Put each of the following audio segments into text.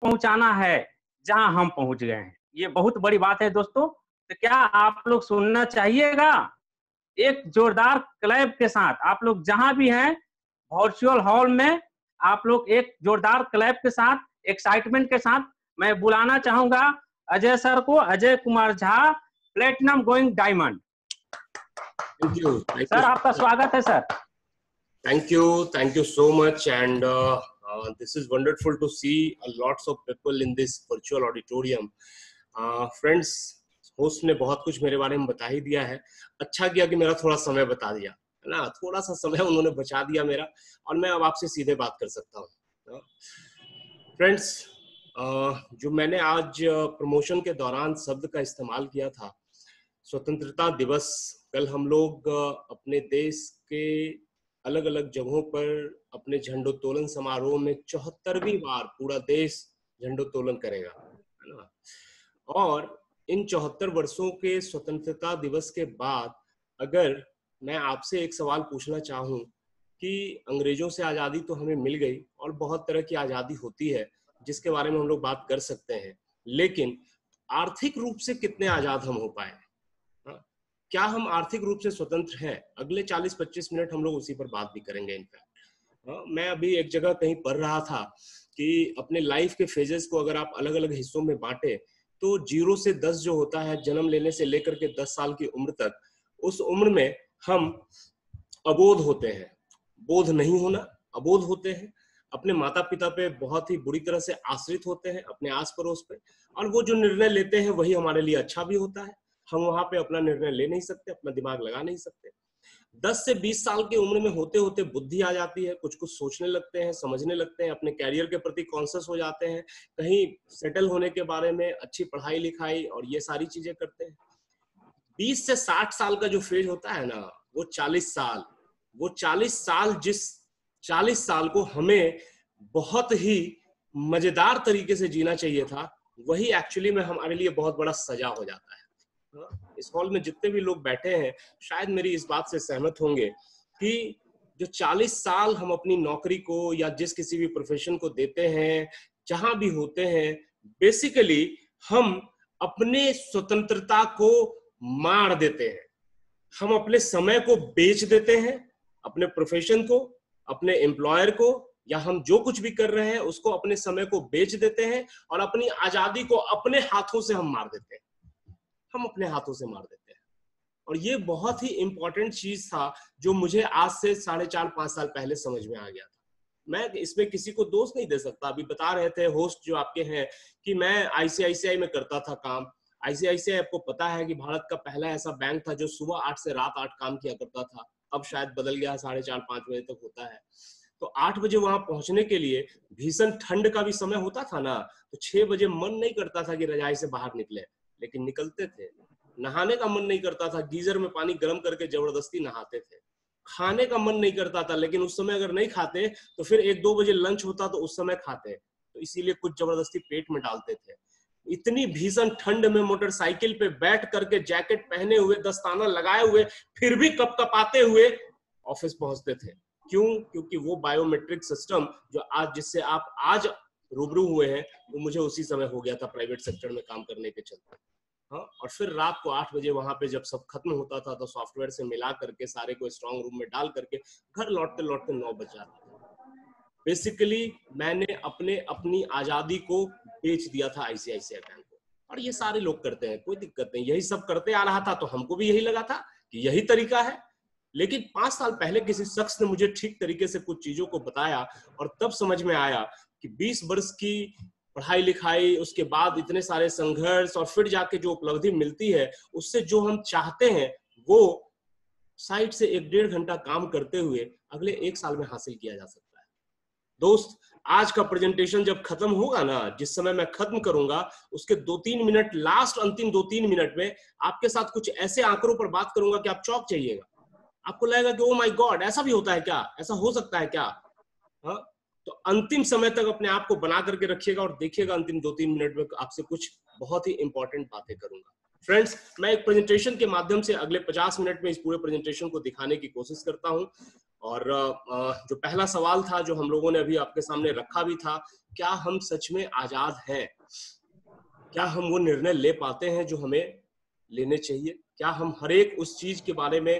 पहुंचाना है जहां हम पहुंच गए हैं। ये बहुत बड़ी बात है दोस्तों। तो क्या आप लोग सुनना चाहिएगा? एक जोरदार क्लैप के साथ आप लोग जहां भी हैं वर्चुअल हॉल में, आप लोग एक जोरदार क्लैप के साथ, एक्साइटमेंट के साथ मैं बुलाना चाहूंगा अजय सर को, Ajay Kumar Jha, platinum going diamond. Thank you sir, आपका स्वागत है sir. Thank you so much, and this is wonderful to see lots of people in this virtual auditorium. Friends, host ने बहुत कुछ मेरे बारे में बता ही दिया है। अच्छा किया कि मेरा थोड़ा समय बता दिया, है ना, थोड़ा सा समय उन्होंने बचा दिया मेरा, और मैं अब आपसे सीधे बात कर सकता हूँ। फ्रेंड्स, जो मैंने आज प्रमोशन के दौरान शब्द का इस्तेमाल किया था, स्वतंत्रता दिवस, कल हम लोग अपने देश के अलग अलग जगहों पर अपने झंडोत्तोलन समारोह में 74वीं बार पूरा देश झंडोत्तोलन करेगा, है ना। और इन 74 वर्षों के स्वतंत्रता दिवस के बाद अगर मैं आपसे एक सवाल पूछना चाहूं कि अंग्रेजों से आजादी तो हमें मिल गई और बहुत तरह की आजादी होती है जिसके बारे में हम लोग बात कर सकते हैं, लेकिन आर्थिक रूप से कितने आजाद हम हो पाए? क्या हम आर्थिक रूप से स्वतंत्र हैं? अगले 40-25 मिनट हम लोग उसी पर बात भी करेंगे। इनफैक्ट मैं अभी एक जगह कहीं पढ़ रहा था कि अपने लाइफ के फेजेस को अगर आप अलग अलग हिस्सों में बांटे तो 0 से 10 जो होता है, जन्म लेने से लेकर के 10 साल की उम्र तक, उस उम्र में हम अबोध होते हैं। बोध नहीं होना, अबोध होते हैं, अपने माता पिता पे बहुत ही बुरी तरह से आश्रित होते हैं, अपने आस पड़ोस पे, और वो जो निर्णय लेते हैं वही हमारे लिए अच्छा भी होता है। हम वहां पे अपना निर्णय ले नहीं सकते, अपना दिमाग लगा नहीं सकते। 10 से 20 साल की उम्र में होते होते बुद्धि आ जाती है, कुछ कुछ सोचने लगते हैं, समझने लगते हैं, अपने कैरियर के प्रति कॉन्शियस हो जाते हैं, कहीं सेटल होने के बारे में, अच्छी पढ़ाई लिखाई और ये सारी चीजें करते हैं। 20 से 60 साल का जो फेज होता है ना, वो 40 साल, वो 40 साल, जिस 40 साल को हमें बहुत ही मजेदार तरीके से जीना चाहिए था, वही एक्चुअली में हमारे लिए बहुत बड़ा सजा हो जाता है। इस हॉल में जितने भी लोग बैठे हैं शायद मेरी इस बात से सहमत होंगे कि जो 40 साल हम अपनी नौकरी को या जिस किसी भी प्रोफेशन को देते हैं, जहां भी होते हैं, बेसिकली हम अपने स्वतंत्रता को मार देते हैं। हम अपने समय को बेच देते हैं, अपने प्रोफेशन को, अपने एम्प्लॉयर को, या हम जो कुछ भी कर रहे हैं उसको, अपने समय को बेच देते हैं और अपनी आजादी को अपने हाथों से हम मार देते हैं। हम अपने हाथों से मार देते हैं। और ये बहुत ही इंपॉर्टेंट चीज था जो मुझे आज से 4.5-5 साल पहले समझ में आ गया था। मैं इसमें किसी को दोष नहीं दे सकता। अभी बता रहे थे होस्ट जो आपके हैं कि मैं आईसीआईसीआई में करता था काम। आईसीआईसीआई, आपको पता है कि भारत का पहला ऐसा बैंक था जो सुबह 8 से रात 8 काम किया करता था। अब शायद बदल गया, 4:30-5 बजे तक होता है। तो 8 बजे वहां पहुंचने के लिए भीषण ठंड का भी समय होता था ना, तो 6 बजे मन नहीं करता था कि रजाई से बाहर निकले, लेकिन निकलते थे। नहाने का मन नहीं करता था, गीजर में पानी गर्म करके जबरदस्ती नहाते थे। खाने का मन नहीं करता था, लेकिन उस समय अगर नहीं खाते तो फिर 1-2 बजे लंच होता तो उस समय खाते, तो इसीलिए कुछ जबरदस्ती पेट में डालते थे। इतनी भीषण ठंड में मोटरसाइकिल पे बैठ करके, जैकेट पहने हुए, दस्ताना लगाए हुए, फिर भी कपकपाते हुए ऑफिस पहुंचते थे। क्यों? क्योंकि वो बायोमेट्रिक सिस्टम जो आज, जिससे आप आज रूबरू हुए हैं, वो मुझे उसी समय हो गया था प्राइवेट सेक्टर में काम करने के चलते। हाँ, और फिर रात को 8 बजे वहां पे जब सब खत्म होता था तो सॉफ्टवेयर से मिला करके सारे को स्ट्रांग रूम में डाल करके घर लौटते लौटते 9 बज जाते थे। बेसिकली मैंने अपनी आजादी को बेच दिया था आईसीआईसीआई बैंक को, और ये सारे लोग करते हैं, कोई दिक्कत नहीं, यही सब करते आ रहा था तो हमको भी यही लगा था कि यही तरीका है। लेकिन 5 साल पहले किसी शख्स ने मुझे ठीक तरीके से कुछ चीजों को बताया और तब समझ में आया कि 20 वर्ष की पढ़ाई लिखाई, उसके बाद इतने सारे संघर्ष, और फिर जाके जो उपलब्धि मिलती है उससे जो हम चाहते हैं वो साइट से 1-1.5 घंटा काम करते हुए अगले 1 साल में हासिल किया जा सकता है। दोस्त, आज का प्रेजेंटेशन जब खत्म होगा ना, जिस समय मैं खत्म करूंगा, उसके 2-3 मिनट, लास्ट अंतिम 2-3 मिनट में आपके साथ कुछ ऐसे आंकड़ों पर बात करूंगा कि आप चौंक जाइएगा। आपको लगेगा कि ओ माय गॉड, ऐसा भी होता है क्या, ऐसा हो सकता है क्या? हाँ, तो अंतिम समय तक अपने आप को बना करके रखिएगा और देखिएगा अंतिम 2-3 मिनट में आपसे कुछ बहुत ही इंपॉर्टेंट बातें करूंगा। फ्रेंड्स, मैं एक प्रेजेंटेशन के माध्यम से अगले 50 मिनट में इस पूरे प्रेजेंटेशन को दिखाने की कोशिश करता हूं। और जो पहला सवाल था जो हम लोगों ने अभी आपके सामने रखा भी था, क्या हम सच में आजाद हैं? क्या हम वो निर्णय ले पाते हैं जो हमें लेने चाहिए? क्या हम हर एक उस चीज के बारे में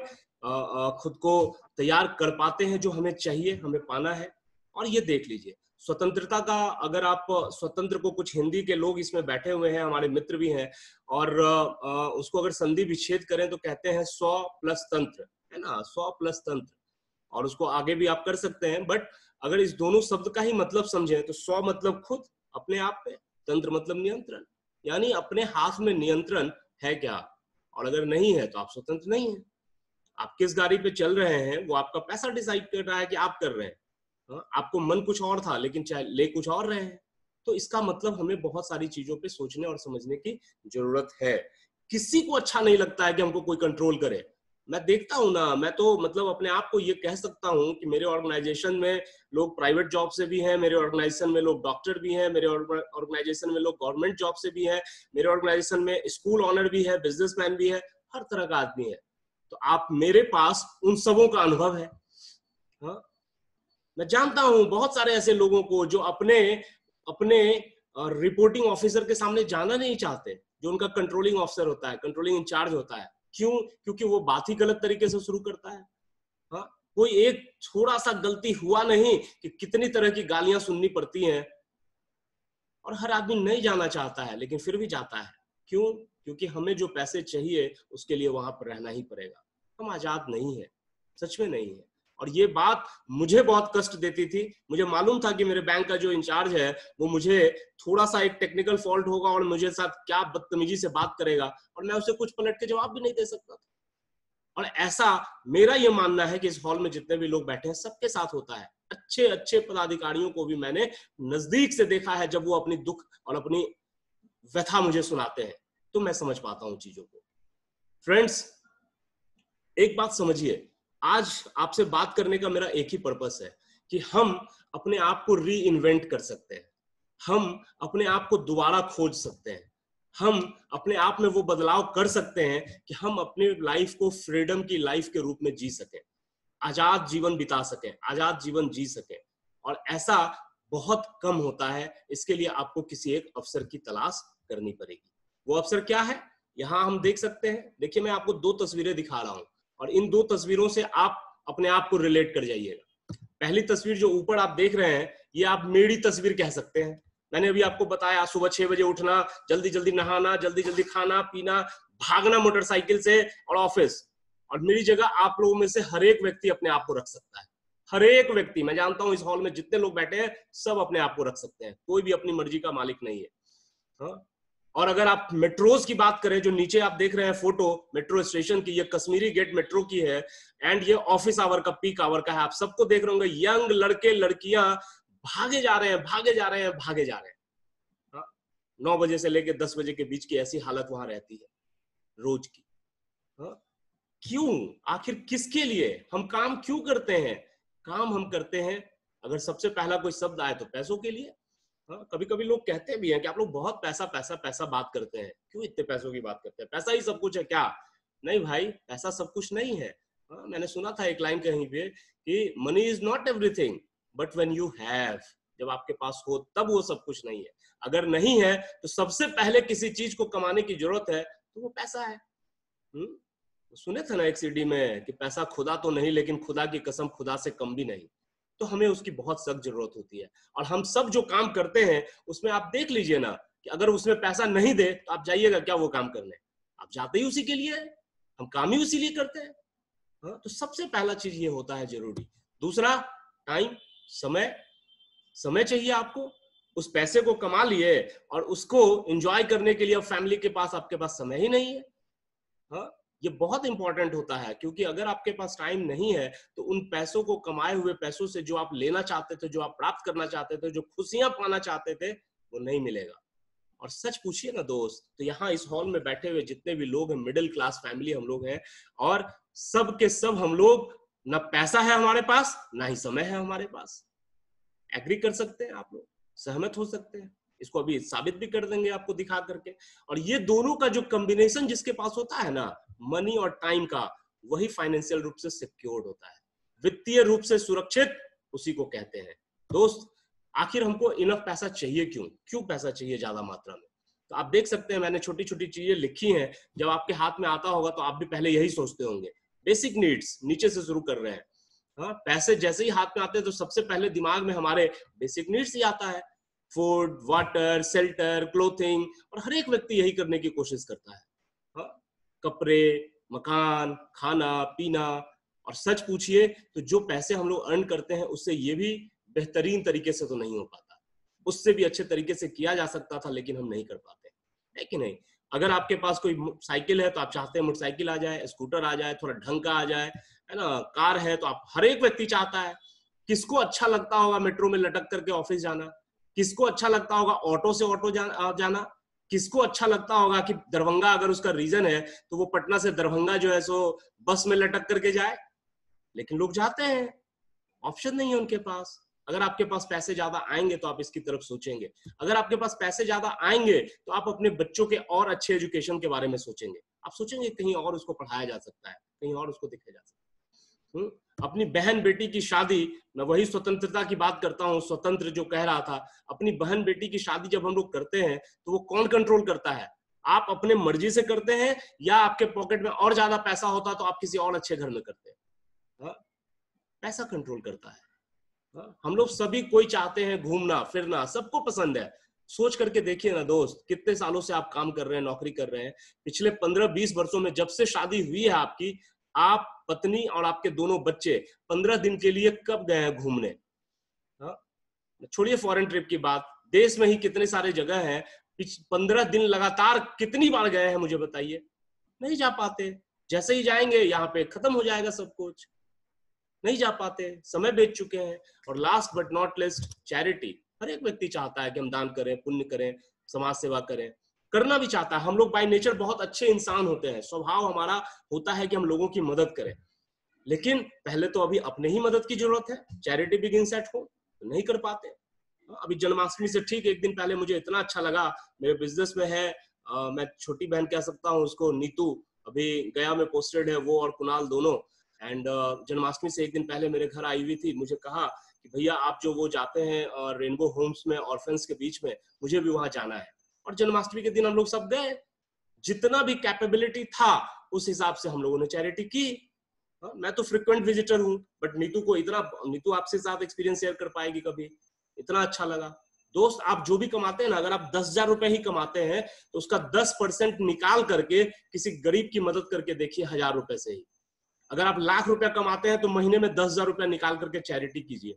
खुद को तैयार कर पाते हैं जो हमें चाहिए, हमें पाना है? और ये देख लीजिए, स्वतंत्रता का, अगर आप स्वतंत्र को, कुछ हिंदी के लोग इसमें बैठे हुए हैं, हमारे मित्र भी हैं, और उसको अगर संधि विच्छेद करें तो कहते हैं स्व प्लस तंत्र, है ना, स्व प्लस तंत्र, और उसको आगे भी आप कर सकते हैं। बट अगर इस दोनों शब्द का ही मतलब समझें तो स्व मतलब खुद, अपने आप पे, तंत्र मतलब नियंत्रण, यानी अपने हाथ में नियंत्रण है क्या? और अगर नहीं है तो आप स्वतंत्र नहीं है। आप किस गाड़ी पे चल रहे हैं वो आपका पैसा डिसाइड कर रहा है कि आप कर रहे हैं। आपको मन कुछ और था लेकिन ले कुछ और रहे हैं। तो इसका मतलब हमें बहुत सारी चीजों पे सोचने और समझने की जरूरत है। किसी को अच्छा नहीं लगता है कि हमको कोई कंट्रोल करे। मैं देखता हूं ना, मैं तो मतलब अपने आप को ये कह सकता हूं कि मेरे ऑर्गेनाइजेशन में लोग प्राइवेट जॉब से भी हैं, मेरे ऑर्गेनाइजेशन में लोग डॉक्टर भी हैं, मेरे ऑर्गेनाइजेशन में लोग गवर्नमेंट जॉब से भी हैं, मेरे ऑर्गेनाइजेशन में स्कूल ऑनर भी है, बिजनेसमैन भी है, हर तरह का आदमी है। तो आप, मेरे पास उन सबों का अनुभव है। हाँ, मैं जानता हूं बहुत सारे ऐसे लोगों को जो अपने अपने रिपोर्टिंग ऑफिसर के सामने जाना नहीं चाहते, जो उनका कंट्रोलिंग ऑफिसर होता है, कंट्रोलिंग इंचार्ज होता है। क्यों? क्योंकि वो बात ही गलत तरीके से शुरू करता है। हाँ, कोई एक थोड़ा सा गलती हुआ नहीं कि कितनी तरह की गालियां सुननी पड़ती हैं, और हर आदमी नहीं जाना चाहता है लेकिन फिर भी जाता है। क्यों? क्योंकि हमें जो पैसे चाहिए उसके लिए वहां पर रहना ही पड़ेगा। हम आजाद नहीं है, सच में नहीं है। और ये बात मुझे बहुत कष्ट देती थी। मुझे मालूम था कि मेरे बैंक का जो इंचार्ज है वो मुझे थोड़ा सा एक टेक्निकल फॉल्ट होगा और मुझे साथ क्या बदतमीजी से बात करेगा, और मैं उसे कुछ पलट के जवाब भी नहीं दे सकता था। और ऐसा मेरा ये मानना है कि इस हॉल में जितने भी लोग बैठे हैं सबके साथ होता है। अच्छे अच्छे पदाधिकारियों को भी मैंने नजदीक से देखा है, जब वो अपनी दुख और अपनी व्यथा मुझे सुनाते हैं तो मैं समझ पाता हूं चीजों को। फ्रेंड्स, एक बात समझिए, आज आपसे बात करने का मेरा एक ही पर्पस है कि हम अपने आप को री इन्वेंट कर सकते हैं, हम अपने आप को दोबारा खोज सकते हैं, हम अपने आप में वो बदलाव कर सकते हैं कि हम अपनी लाइफ को फ्रीडम की लाइफ के रूप में जी सकें, आजाद जीवन बिता सकें, आजाद जीवन जी सकें। और ऐसा बहुत कम होता है। इसके लिए आपको किसी एक अवसर की तलाश करनी पड़ेगी। वो अवसर क्या है? यहां हम देख सकते हैं। देखिए, मैं आपको दो तस्वीरें दिखा रहा हूं और इन दो तस्वीरों से आप अपने आप को रिलेट कर जाइएगा। पहली तस्वीर जो ऊपर आप देख रहे हैं, ये आप मेरी तस्वीर कह सकते हैं। मैंने अभी आपको बताया, सुबह 6 बजे उठना, जल्दी जल्दी नहाना, जल्दी जल्दी खाना पीना, भागना मोटरसाइकिल से और ऑफिस। और मेरी जगह आप लोगों में से हर एक व्यक्ति अपने आप को रख सकता है। हर एक व्यक्ति, मैं जानता हूं इस हॉल में जितने लोग बैठे हैं सब अपने आप को रख सकते हैं। कोई भी अपनी मर्जी का मालिक नहीं है। हाँ? और अगर आप मेट्रोज की बात करें, जो नीचे आप देख रहे हैं फोटो मेट्रो स्टेशन की, ये कश्मीरी गेट मेट्रो की है, एंड ये ऑफिस आवर का, पीक आवर का है। आप सबको देख रहे होंगे, यंग लड़के लड़कियां भागे जा रहे हैं, भागे जा रहे हैं, भागे जा रहे हैं। 9 बजे से लेकर 10 बजे के बीच की ऐसी हालत वहां रहती है रोज की। हाँ? क्यों? आखिर किसके लिए हम काम क्यों करते हैं? काम हम करते हैं, अगर सबसे पहला कोई शब्द आए तो पैसों के लिए। हाँ, कभी कभी लोग कहते भी हैं कि आप लोग बहुत पैसा पैसा पैसा बात करते हैं, क्यों इतने पैसों की बात करते हैं? पैसा ही सब कुछ है क्या? नहीं भाई, पैसा सब कुछ नहीं है। हाँ, मैंने सुना था एक लाइन कहीं पे कि money is not everything but when you have, जब आपके पास हो तब वो सब कुछ नहीं है। अगर नहीं है तो सबसे पहले किसी चीज को कमाने की जरूरत है तो वो पैसा है। सुने थे ना एक सीडी में कि पैसा खुदा तो नहीं लेकिन खुदा की कसम खुदा से कम भी नहीं। तो हमें उसकी बहुत सख्त जरूरत होती है। और हम सब जो काम करते हैं उसमें आप देख लीजिए ना कि अगर उसमें पैसा नहीं दे तो आप जाइएगा क्या वो काम करने? आप जाते ही उसी के लिए है, हम काम ही उसी लिए करते हैं। हाँ, तो सबसे पहला चीज ये होता है जरूरी। दूसरा, टाइम, समय। समय चाहिए आपको। उस पैसे को कमा लिए और उसको एंजॉय करने के लिए फैमिली के पास आपके पास समय ही नहीं है। हाँ, ये बहुत इंपॉर्टेंट होता है, क्योंकि अगर आपके पास टाइम नहीं है तो उन पैसों को, कमाए हुए पैसों से जो आप लेना चाहते थे, जो आप प्राप्त करना चाहते थे, जो खुशियां पाना चाहते थे, वो नहीं मिलेगा। और सच पूछिए ना दोस्त, तो यहाँ इस हॉल में बैठे हुए जितने भी लोग हैं, मिडिल क्लास फैमिली हम लोग हैं, और सब के सब हम लोग, ना पैसा है हमारे पास, ना ही समय है हमारे पास। एग्री कर सकते हैं आप लोग, सहमत हो सकते हैं, इसको अभी साबित भी कर देंगे आपको दिखा करके। और ये दोनों का जो कॉम्बिनेशन जिसके पास होता है ना, मनी और टाइम का, वही फाइनेंशियल रूप से सिक्योर्ड होता है। वित्तीय रूप से सुरक्षित उसी को कहते हैं। दोस्त, आखिर हमको इनफ पैसा चाहिए क्यों पैसा चाहिए ज्यादा मात्रा में? तो आप देख सकते हैं मैंने छोटी छोटी चीजें लिखी हैं, जब आपके हाथ में आता होगा तो आप भी पहले यही सोचते होंगे। बेसिक नीड्स, नीचे से शुरू कर रहे हैं। हाँ, पैसे जैसे ही हाथ में आते हैं तो सबसे पहले दिमाग में हमारे बेसिक नीड्स ही आता है, फूड, वाटर, शेल्टर, क्लोथिंग, और हर एक व्यक्ति यही करने की कोशिश करता है। हाँ, कपड़े, मकान, खाना पीना। और सच पूछिए तो जो पैसे हम लोग अर्न करते हैं उससे ये भी बेहतरीन तरीके से तो नहीं हो पाता, उससे भी अच्छे तरीके से किया जा सकता था, लेकिन हम नहीं कर पाते, है कि नहीं? अगर आपके पास कोई साइकिल है तो आप चाहते हैं मोटरसाइकिल आ जाए, स्कूटर आ जाए, थोड़ा ढंग का आ जाए, है ना? कार है तो आप, हर एक व्यक्ति चाहता है। किसको अच्छा लगता होगा मेट्रो में लटक करके ऑफिस जाना? किसको अच्छा लगता होगा ऑटो से ऑटो जाना? किसको अच्छा लगता होगा कि दरभंगा अगर उसका रीजन है तो वो पटना से दरभंगा जो है सो बस में लटक करके जाए? लेकिन लोग जाते हैं, ऑप्शन नहीं है उनके पास। अगर आपके पास पैसे ज्यादा आएंगे तो आप इसकी तरफ सोचेंगे। अगर आपके पास पैसे ज्यादा आएंगे तो आप अपने बच्चों के और अच्छे एजुकेशन के बारे में सोचेंगे। आप सोचेंगे कहीं और उसको पढ़ाया जा सकता है, कहीं और उसको दिखाया जा सकता है। अपनी बहन बेटी की शादी, मैं वही स्वतंत्रता की बात करता हूँ, स्वतंत्र जो कह रहा था, अपनी बहन बेटी की शादी जब हम लोग करते हैं तो वो कौन कंट्रोल करता है? आप अपने मर्जी से करते हैं या आपके पॉकेट में और ज्यादा पैसा होता तो आप किसी और अच्छे घर में करते हैं? पैसा कंट्रोल करता है। हम लोग सभी कोई चाहते हैं घूमना फिरना, सबको पसंद है। सोच करके देखिए ना दोस्त, कितने सालों से आप काम कर रहे हैं, नौकरी कर रहे हैं, पिछले 15-20 वर्षों में जब से शादी हुई है आपकी, आप, पत्नी और आपके दोनों बच्चे 15 दिन के लिए कब गए हैं घूमने? छोड़िए फॉरेन ट्रिप की बात, देश में ही कितने सारे जगह हैं, 15 दिन लगातार कितनी बार गए हैं मुझे बताइए? नहीं जा पाते। जैसे ही जाएंगे यहाँ पे खत्म हो जाएगा सब कुछ, नहीं जा पाते, समय बेच चुके हैं। और last but not least, charity. हर एक व्यक्ति चाहता है कि हम दान करें, पुण्य करें, समाज सेवा करें, करना भी चाहता है। हम लोग बाय नेचर बहुत अच्छे इंसान होते हैं, स्वभाव हमारा होता है कि हम लोगों की मदद करें, लेकिन पहले तो अभी अपने ही मदद की जरूरत है। चैरिटी बिगिंस एट होम, तो नहीं कर पाते। अभी जन्माष्टमी से ठीक एक दिन पहले मुझे इतना अच्छा लगा, मेरे बिजनेस में है, मैं छोटी बहन कह सकता हूँ उसको, नीतू, अभी गया में पोस्टेड है, वो और कुणाल दोनों। एंड जन्माष्टमी से एक दिन पहले मेरे घर आई हुई थी, मुझे कहा कि भैया आप जो वो जाते हैं रेनबो होम्स में ऑर्फन्स के बीच में, मुझे भी वहां जाना है। और जन्माष्टमी के दिन हम लोग सब गए, जितना भी कैपेबिलिटी था उस हिसाब से हम लोगों ने चैरिटी की। मैं तो फ्रिक्वेंट विजिटर हूँ, बट नीतू को इतना, नीतू आपसे साथ एक्सपीरियंस शेयर कर पाएगी कभी, इतना अच्छा लगा। दोस्त, आप जो भी कमाते हैं ना, अगर आप 10,000 रुपए ही कमाते हैं तो उसका 10% निकाल करके किसी गरीब की मदद करके देखिए, 1,000 रुपए से ही। अगर आप लाख रुपया कमाते हैं तो महीने में 10,000 रुपया निकाल करके चैरिटी कीजिए,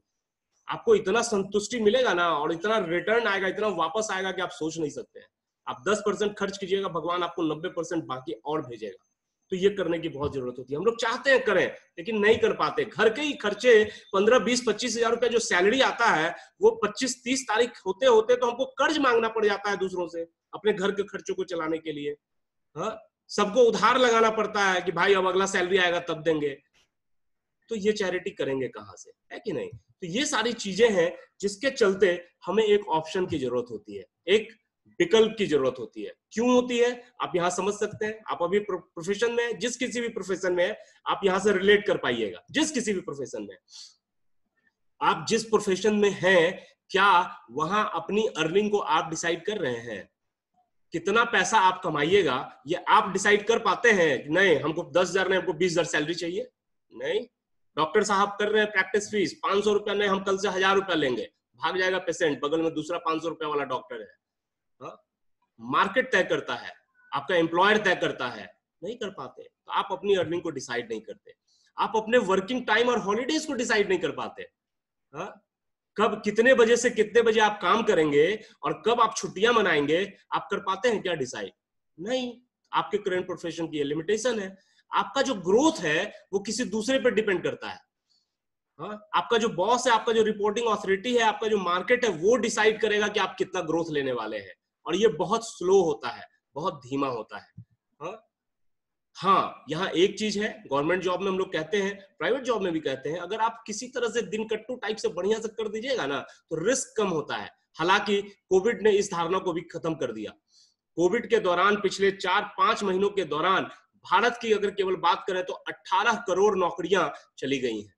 आपको इतना संतुष्टि मिलेगा ना, और इतना रिटर्न आएगा, इतना वापस आएगा कि आप सोच नहीं सकते हैं। आप 10% खर्च कीजिएगा, भगवान आपको 90% बाकी और भेजेगा। तो ये करने की बहुत जरूरत होती है। हम लोग चाहते हैं करें, लेकिन नहीं कर पाते। घर के ही खर्चे 15, 20, 25 हजार रुपया जो सैलरी आता है, वो 25-30 तारीख होते होते तो हमको कर्ज मांगना पड़ जाता है दूसरों से, अपने घर के खर्चों को चलाने के लिए। हाँ, सबको उधार लगाना पड़ता है कि भाई अब अगला सैलरी आएगा तब देंगे। तो ये चैरिटी करेंगे कहां से, है कि नहीं? तो ये सारी चीजें हैं जिसके चलते हमें एक ऑप्शन की जरूरत होती है, एक विकल्प की जरूरत होती है। क्यों होती है आप यहां समझ सकते हैं। आप अभी प्रोफेशन में, जिस किसी भी प्रोफेशन में आप यहां से रिलेट कर पाइएगा। जिस किसी भी प्रोफेशन में आप, जिस प्रोफेशन में हैं, क्या वहां अपनी अर्निंग को आप डिसाइड कर रहे हैं? कितना पैसा आप कमाइएगा ये आप डिसाइड कर पाते हैं? नहीं, हमको 10,000 नहीं, हमको 20,000 सैलरी चाहिए। नहीं, डॉक्टर साहब कर रहे हैं प्रैक्टिस फीस 500 रुपया, नहीं हम कल से 1,000 रुपया लेंगे, भाग जाएगा पेशेंट, बगल में दूसरा 500 रुपया वाला डॉक्टर है। मार्केट तय करता है, आपका एम्प्लॉयर तय करता है, नहीं कर पाते। तो आप अपनी अर्निंग को डिसाइड नहीं करते, आप अपने वर्किंग टाइम और हॉलीडेज को डिसाइड नहीं कर पाते। कब, कितने बजे से कितने बजे आप काम करेंगे और कब आप छुट्टियां मनाएंगे, आप कर पाते हैं क्या डिसाइड? नहीं। आपके करंट प्रोफेशन की लिमिटेशन है। आपका जो ग्रोथ है वो किसी दूसरे पर डिपेंड करता है। आपका जो बॉस है, आपका जो रिपोर्टिंग ऑथोरिटी है, आपका जो मार्केट है, वो डिसाइड करेगा कि आप कितना ग्रोथ लेने वाले हैं। और ये बहुत स्लो होता है, बहुत धीमा होता है। हाँ, यहाँ एक चीज है, गवर्नमेंट जॉब में हम लोग कहते हैं, प्राइवेट जॉब में भी कहते हैं, अगर आप किसी तरह से दिन कट्टू टाइप से बढ़िया से कर दीजिएगा ना तो रिस्क कम होता है। हालांकि कोविड ने इस धारणा को भी खत्म कर दिया। कोविड के दौरान, पिछले 4-5 महीनों के दौरान भारत की अगर केवल बात करें तो 18 करोड़ नौकरियां चली गई हैं।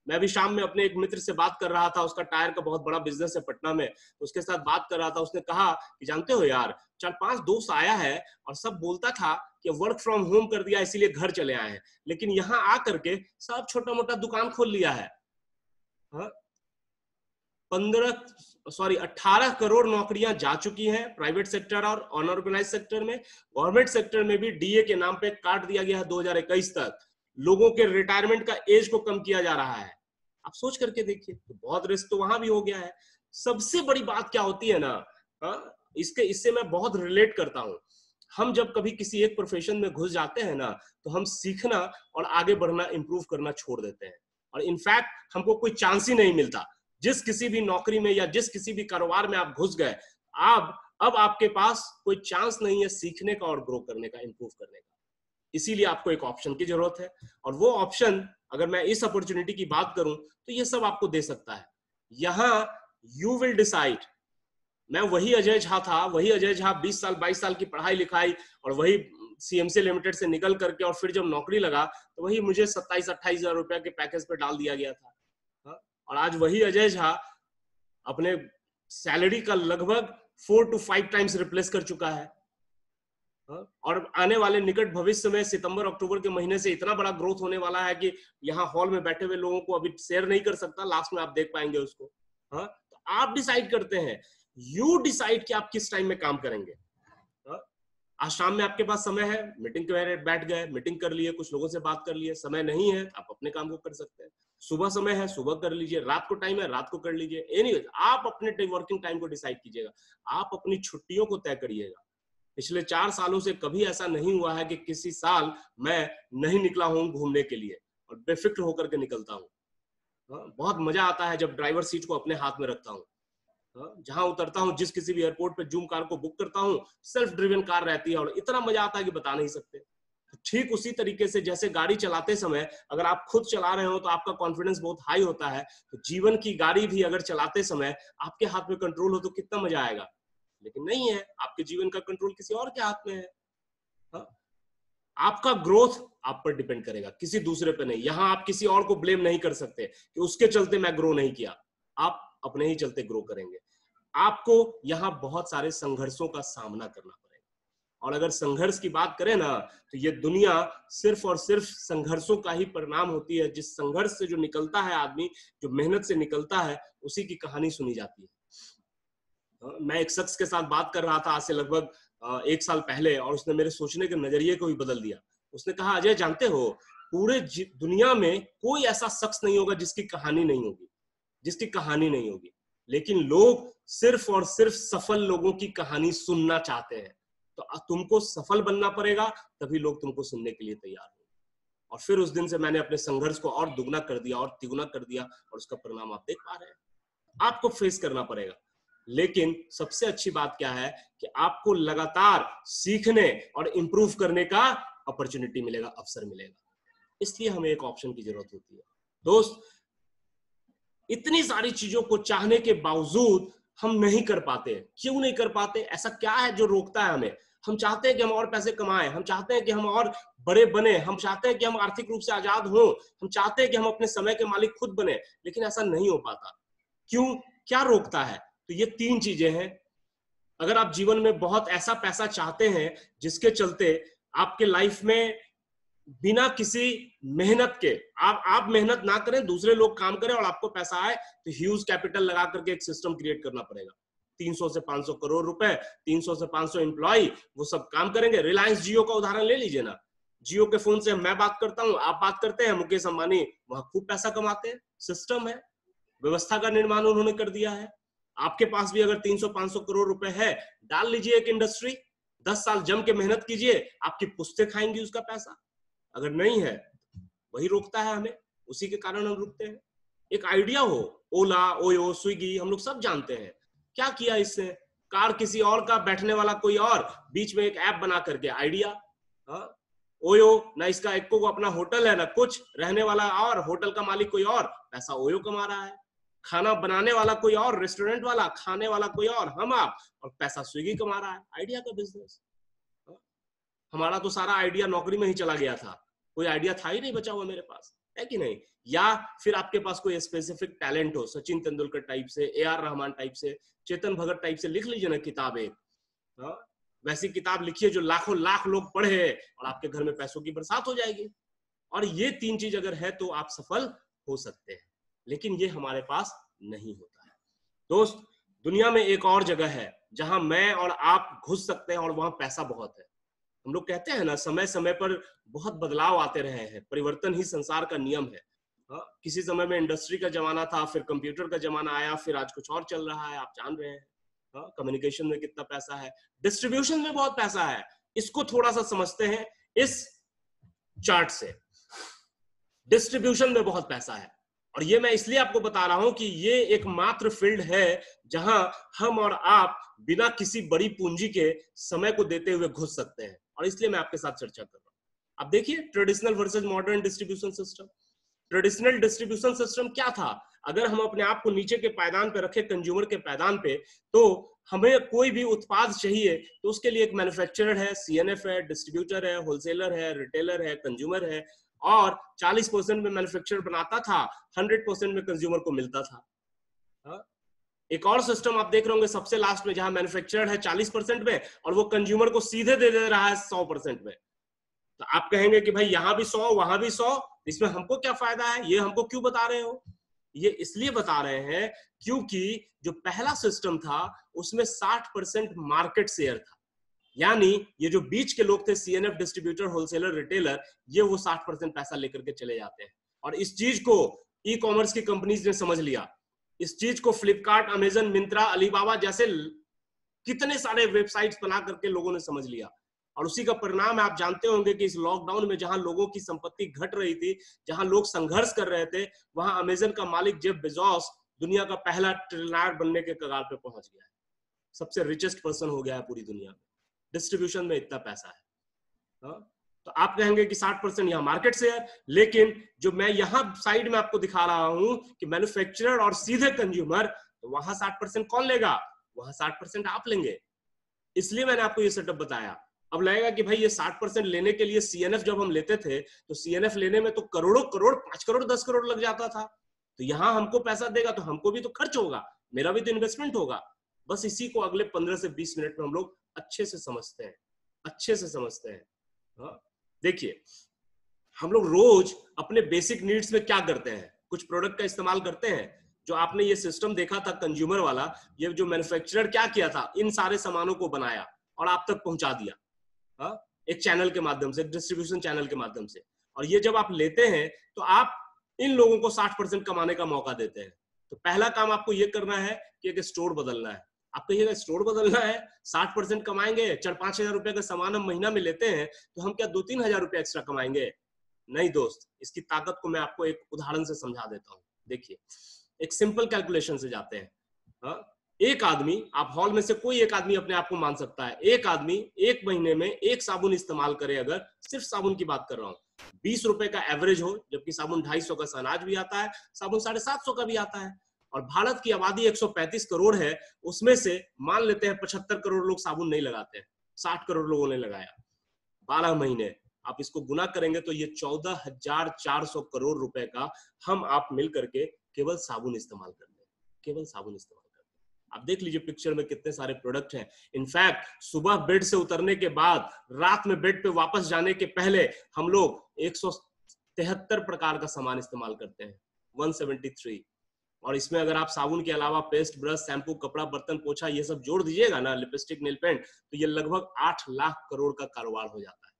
मैं अभी शाम में अपने एक मित्र से बात कर रहा था, उसका टायर का बहुत बड़ा बिजनेस है पटना में, तो उसके साथ बात कर रहा था। उसने कहा कि जानते हो यार, 4-5 दोस्त आया है और सब बोलता था कि वर्क फ्रॉम होम कर दिया इसीलिए घर चले आए हैं, लेकिन यहाँ आकर के सब छोटा मोटा दुकान खोल लिया है। 18 करोड़ नौकरियां जा चुकी हैं प्राइवेट सेक्टर और अनऑर्गेनाइज सेक्टर में। गवर्नमेंट सेक्टर में भी डीए के नाम पे काट दिया गया है 2021 तक। लोगों के रिटायरमेंट का एज को कम किया जा रहा है। आप सोच करके देखिए, तो बहुत रिस्क तो वहां भी हो गया है। सबसे बड़ी बात क्या होती है ना, इससे मैं बहुत रिलेट करता हूं। हम जब कभी किसी एक प्रोफेशन में घुस जाते हैं ना, तो हम सीखना और आगे बढ़ना, इंप्रूव करना छोड़ देते हैं, और इनफैक्ट हमको कोई चांस ही नहीं मिलता। जिस किसी भी नौकरी में या जिस किसी भी कारोबार में आप घुस गए, अब आपके पास कोई चांस नहीं है सीखने का और ग्रो करने का, इंप्रूव करने का। इसीलिए आपको एक ऑप्शन की जरूरत है, और वो ऑप्शन, अगर मैं इस अपॉर्चुनिटी की बात करूं, तो ये सब आपको दे सकता है। यहां यू विल डिसाइड। मैं वही अजय झा था, वही अजय झा 20 साल 22 साल की पढ़ाई लिखाई और वही सीएमसी लिमिटेड से निकल करके, और फिर जब नौकरी लगा तो वही मुझे 27-28 हजार रुपए के पैकेज पे डाल दिया गया था। और आज वही अजय झा अपने सैलरी का लगभग 4 to 5 टाइम्स रिप्लेस कर चुका है। और आने वाले निकट भविष्य में सितंबर अक्टूबर के महीने से इतना बड़ा ग्रोथ होने वाला है कि यहाँ हॉल में बैठे हुए लोगों को अभी शेयर नहीं कर सकता, लास्ट में आप देख पाएंगे उसको। तो आप डिसाइड करते हैं, यू डिसाइड कि आप किस टाइम में काम करेंगे। आज शाम में आपके पास समय है, मीटिंग के बैठ गए, मीटिंग कर लिए, कुछ लोगों से बात कर लिए। समय नहीं है, आप अपने काम को कर सकते हैं। सुबह समय है, सुबह कर लीजिए। रात को टाइम है, रात को कर लीजिए। एनीवेज, आप अपने वर्किंग टाइम को डिसाइड कीजिएगा। आप अपनी छुट्टियों को तय करिएगा। पिछले 4 सालों से कभी ऐसा नहीं हुआ है कि किसी साल मैं नहीं निकला हूं घूमने के लिए, और बेफिक्र होकर के निकलता हूं। बहुत मजा आता है जब ड्राइवर सीट को अपने हाथ में रखता हूं। जहां उतरता हूं, जिस किसी भी एयरपोर्ट पे जूम कार को बुक करता हूं, सेल्फ ड्रिवन कार रहती है, और इतना मजा आता है कि बता नहीं सकते। ठीक उसी तरीके से जैसे गाड़ी चलाते समय अगर आप खुद चला रहे हो तो आपका कॉन्फिडेंस बहुत हाई होता है, तो जीवन की गाड़ी भी अगर चलाते समय आपके हाथ में कंट्रोल हो तो कितना मजा आएगा। लेकिन नहीं है, आपके जीवन का कंट्रोल किसी और के हाथ में है। आपका ग्रोथ आप पर डिपेंड करेगा, किसी दूसरे पे नहीं। यहां आप किसी और को ब्लेम नहीं कर सकते कि उसके चलते मैं ग्रो नहीं किया। आप अपने ही चलते ग्रो करेंगे। आपको यहां बहुत सारे संघर्षों का सामना करना पड़ेगा, और अगर संघर्ष की बात करें ना, तो ये दुनिया सिर्फ और सिर्फ संघर्षों का ही परिणाम होती है। जिस संघर्ष से जो निकलता है आदमी, जो मेहनत से निकलता है, उसी की कहानी सुनी जाती है। मैं एक शख्स के साथ बात कर रहा था आज से लगभग 1 साल पहले, और उसने मेरे सोचने के नजरिए को भी बदल दिया। उसने कहा, अजय जानते हो, पूरे दुनिया में कोई ऐसा शख्स नहीं होगा जिसकी कहानी नहीं होगी, जिसकी कहानी नहीं होगी, लेकिन लोग सिर्फ और सिर्फ सफल लोगों की कहानी सुनना चाहते हैं। तो तुमको सफल बनना पड़ेगा, तभी लोग तुमको सुनने के लिए तैयार होंगे। और फिर उस दिन से मैंने अपने संघर्ष को और दुगना कर दिया और तिगुना कर दिया, और उसका परिणाम आप देख पा रहे हैं। आपको फेस करना पड़ेगा, लेकिन सबसे अच्छी बात क्या है कि आपको लगातार सीखने और इंप्रूव करने का अपॉर्चुनिटी मिलेगा, अवसर मिलेगा। इसलिए हमें एक ऑप्शन की जरूरत होती है। दोस्त, इतनी सारी चीजों को चाहने के बावजूद हम नहीं कर पाते। क्यों नहीं कर पाते? ऐसा क्या है जो रोकता है हमें? हम चाहते हैं कि हम और पैसे कमाएं, हम चाहते हैं कि हम और बड़े बने, हम चाहते हैं कि हम आर्थिक रूप से आजाद हों, हम चाहते हैं कि हम अपने समय के मालिक खुद बने, लेकिन ऐसा नहीं हो पाता। क्यों? क्या रोकता है? तो ये 3 चीजें हैं। अगर आप जीवन में बहुत ऐसा पैसा चाहते हैं जिसके चलते आपके लाइफ में बिना किसी मेहनत के, आप मेहनत ना करें, दूसरे लोग काम करें और आपको पैसा आए, तो ह्यूज कैपिटल लगा करके एक सिस्टम क्रिएट करना पड़ेगा। 300 से 500 करोड़ रुपए, 300 से 500 एम्प्लॉय, वो सब काम करेंगे। रिलायंस जियो का उदाहरण ले लीजिए ना। जियो के फोन से मैं बात करता हूं, आप बात करते हैं, मुकेश अंबानी वहां खूब पैसा कमाते हैं। सिस्टम है, व्यवस्था का निर्माण उन्होंने कर दिया है। आपके पास भी अगर 300-500 करोड़ रुपए है, डाल लीजिए एक इंडस्ट्री, 10 साल जम के मेहनत कीजिए, आपकी पुश्तें खाएंगी उसका पैसा। अगर नहीं है, वही रोकता है हमें, उसी के कारण हम रुकते हैं। एक आइडिया हो, ओला, ओयो, स्विगी, हम लोग सब जानते हैं। क्या किया इससे? कार किसी और का, बैठने वाला कोई और, बीच में एक ऐप बना करके आइडिया। ओयो ना, इसका एक को अपना होटल है ना कुछ, रहने वाला और, होटल का मालिक कोई और, पैसा ओयो कमा रहा है। खाना बनाने वाला कोई और, रेस्टोरेंट वाला, खाने वाला कोई और, हम आप, और पैसा स्विगी कमा रहा है। आइडिया का बिजनेस। हमारा तो सारा आइडिया नौकरी में ही चला गया था, कोई आइडिया था ही नहीं बचा हुआ मेरे पास। है कि नहीं? या फिर आपके पास कोई स्पेसिफिक टैलेंट हो, सचिन तेंदुलकर टाइप से, AR रहमान टाइप से, चेतन भगत टाइप से लिख लीजिए ना किताब एक। हाँ? वैसी किताब लिखिए जो लाखों लाख लोग पढ़े और आपके घर में पैसों की बरसात हो जाएगी। और ये 3 चीज अगर है तो आप सफल हो सकते हैं, लेकिन ये हमारे पास नहीं होता है। दोस्त, दुनिया में एक और जगह है जहां मैं और आप घुस सकते हैं और वहां पैसा बहुत है। हम लोग कहते हैं ना, समय समय पर बहुत बदलाव आते रहे हैं, परिवर्तन ही संसार का नियम है। किसी समय में इंडस्ट्री का जमाना था, फिर कंप्यूटर का जमाना आया, फिर आज कुछ और चल रहा है, आप जान रहे हैं। कम्युनिकेशन में कितना पैसा है, डिस्ट्रीब्यूशन में बहुत पैसा है। इसको थोड़ा सा समझते हैं इस चार्ट से। डिस्ट्रीब्यूशन में बहुत पैसा है, और ये मैं इसलिए आपको बता रहा हूं कि ये एकमात्र फील्ड है जहां हम और आप बिना किसी बड़ी पूंजी के समय को देते हुए घुस सकते हैं, और इसलिए मैं आपके साथ चर्चा कर रहा हूं। अब देखिए, traditional versus modern distribution system. Traditional distribution system क्या था? अगर हम अपने आप को नीचे के पायदान पे रखें, कंज्यूमर के पायदान पे, तो हमें कोई भी उत्पाद चाहिए तो उसके लिए एक मैन्युफैक्चरर है, CNF है, डिस्ट्रीब्यूटर है, होलसेलर है, रिटेलर है, कंज्यूमर है, और 40% में मैन्युफैक्चरर बनाता था, 100% में कंज्यूमर को मिलता था। एक और सिस्टम आप देख रहे होंगे सबसे लास्ट में, जहां मैन्युफैक्चरर है 40% में और वो कंज्यूमर को सीधे दे रहा है 100% में। तो आप कहेंगे कि भाई यहां भी 100 वहां भी 100, इसमें हमको क्या फायदा है? ये हमको क्यों बता रहे हो? ये इसलिए बता रहे हैं क्योंकि जो पहला सिस्टम था उसमें 60% मार्केट शेयर था, यानी ये जो बीच के लोग थे, CNF, डिस्ट्रीब्यूटर, होलसेलर, रिटेलर, ये वो 60% पैसा लेकर के चले जाते हैं। और इस चीज को ई कॉमर्स की कंपनीज ने समझ लिया। इस चीज को फ्लिपकार्ट, अमेजन, मिंत्रा, अलीबाबा जैसे कितने सारे वेबसाइट्स बना करके लोगों ने समझ लिया, और उसी का परिणाम आप जानते होंगे कि इस लॉकडाउन में जहां लोगों की संपत्ति घट रही थी, जहां लोग संघर्ष कर रहे थे, वहां अमेजन का मालिक जेफ बेजोस दुनिया का पहला ट्रिलियनर बनने के कगार पे पहुंच गया है, सबसे रिचेस्ट पर्सन हो गया है पूरी दुनिया में। डिस्ट्रीब्यूशन में इतना पैसा है। तो आप कहेंगे कि 60% यहाँ मार्केट शेयर, लेकिन जो मैं यहाँ साइड में आपको दिखा रहा हूं कि मैन्युफैक्चरर और सीधे कंज्यूमर, तो वहां 60% कौन लेगा? वहां 60% आप लेंगे। इसलिए मैंने आपको ये सेटअप बताया। अब लगेगा कि भाई ये 60% लेने के लिए CNF जब हम लेते थे तो CNF लेने में तो करोड़ों करोड़, 5 करोड़ 10 करोड़ लग जाता था। तो यहाँ हमको पैसा देगा तो हमको भी तो खर्च होगा, मेरा भी तो इन्वेस्टमेंट होगा। बस इसी को अगले 15 से 20 मिनट में हम लोग अच्छे से समझते हैं, अच्छे से समझते हैं। देखिए, हम लोग रोज अपने बेसिक नीड्स में क्या करते हैं? कुछ प्रोडक्ट का इस्तेमाल करते हैं। जो आपने ये सिस्टम देखा था कंज्यूमर वाला, ये जो मैन्युफैक्चरर क्या किया था, इन सारे सामानों को बनाया और आप तक पहुंचा दिया एक चैनल के माध्यम से, डिस्ट्रीब्यूशन चैनल के माध्यम से। और ये जब आप लेते हैं तो आप इन लोगों को 60% कमाने का मौका देते हैं। तो पहला काम आपको ये करना है कि एक स्टोर बदलना है। आप कहिएगा स्टोर बदलना है, 60% कमाएंगे, 4-5 हजार रुपए का सामान हम महीना में लेते हैं, तो हम क्या 2-3 हजार रुपए एक्स्ट्रा कमाएंगे? नहीं दोस्त, इसकी ताकत को मैं आपको एक उदाहरण से समझा देता हूं। देखिए, एक सिंपल कैलकुलेशन से जाते हैं। एक आदमी, आप हॉल में से कोई एक आदमी अपने आप को मान सकता है, एक आदमी एक महीने में एक साबुन इस्तेमाल करे, अगर सिर्फ साबुन की बात कर रहा हूं, 20 रुपए का एवरेज हो, जबकि साबुन 250 का शहनाज भी आता है, साबुन 750 का भी आता है, और भारत की आबादी 135 करोड़ है, उसमें से मान लेते हैं 75 करोड़ लोग साबुन नहीं लगाते हैं, 60 करोड़ लोगों ने लगाया। 12 महीने आप इसको गुना करेंगे तो ये 14,400 करोड़ रुपए का हम आप मिल करके केवल साबुन इस्तेमाल करते हैं, केवल साबुन इस्तेमाल करते हैं। आप देख लीजिए पिक्चर में कितने सारे प्रोडक्ट हैं। इनफैक्ट सुबह बेड से उतरने के बाद रात में बेड पे वापस जाने के पहले हम लोग 173 प्रकार का सामान इस्तेमाल करते हैं, 173। और इसमें अगर आप साबुन के अलावा पेस्ट, ब्रश, शैम्पू, कपड़ा, बर्तन, पोछा ये सब जोड़ दीजिएगा ना, लिपस्टिक, नेल पेंट, तो ये लगभग 8 लाख करोड़ का कारोबार हो जाता है,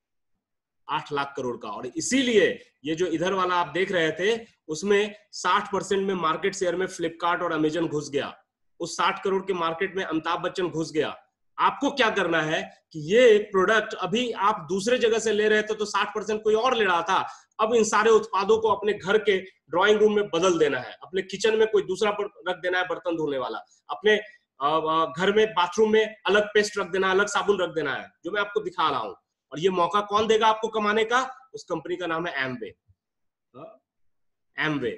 8 लाख करोड़ का। और इसीलिए ये जो इधर वाला आप देख रहे थे, उसमें 60% में मार्केट शेयर में फ्लिपकार्ट और अमेजन घुस गया। उस 60 करोड़ के मार्केट में अमिताभ बच्चन घुस गया। आपको क्या करना है कि ये प्रोडक्ट अभी आप दूसरे जगह से ले रहे थे तो 60% कोई और ले रहा था, अब इन सारे उत्पादों को अपने घर के ड्राइंग रूम में बदल देना है, अपने किचन में कोई दूसरा रख देना है बर्तन धोने वाला, अपने घर में बाथरूम में अलग पेस्ट रख देना, अलग साबुन रख देना है, जो मैं आपको दिखा रहा हूं। और ये मौका कौन देगा आपको कमाने का? उस कंपनी का नाम है एमवे। एमवे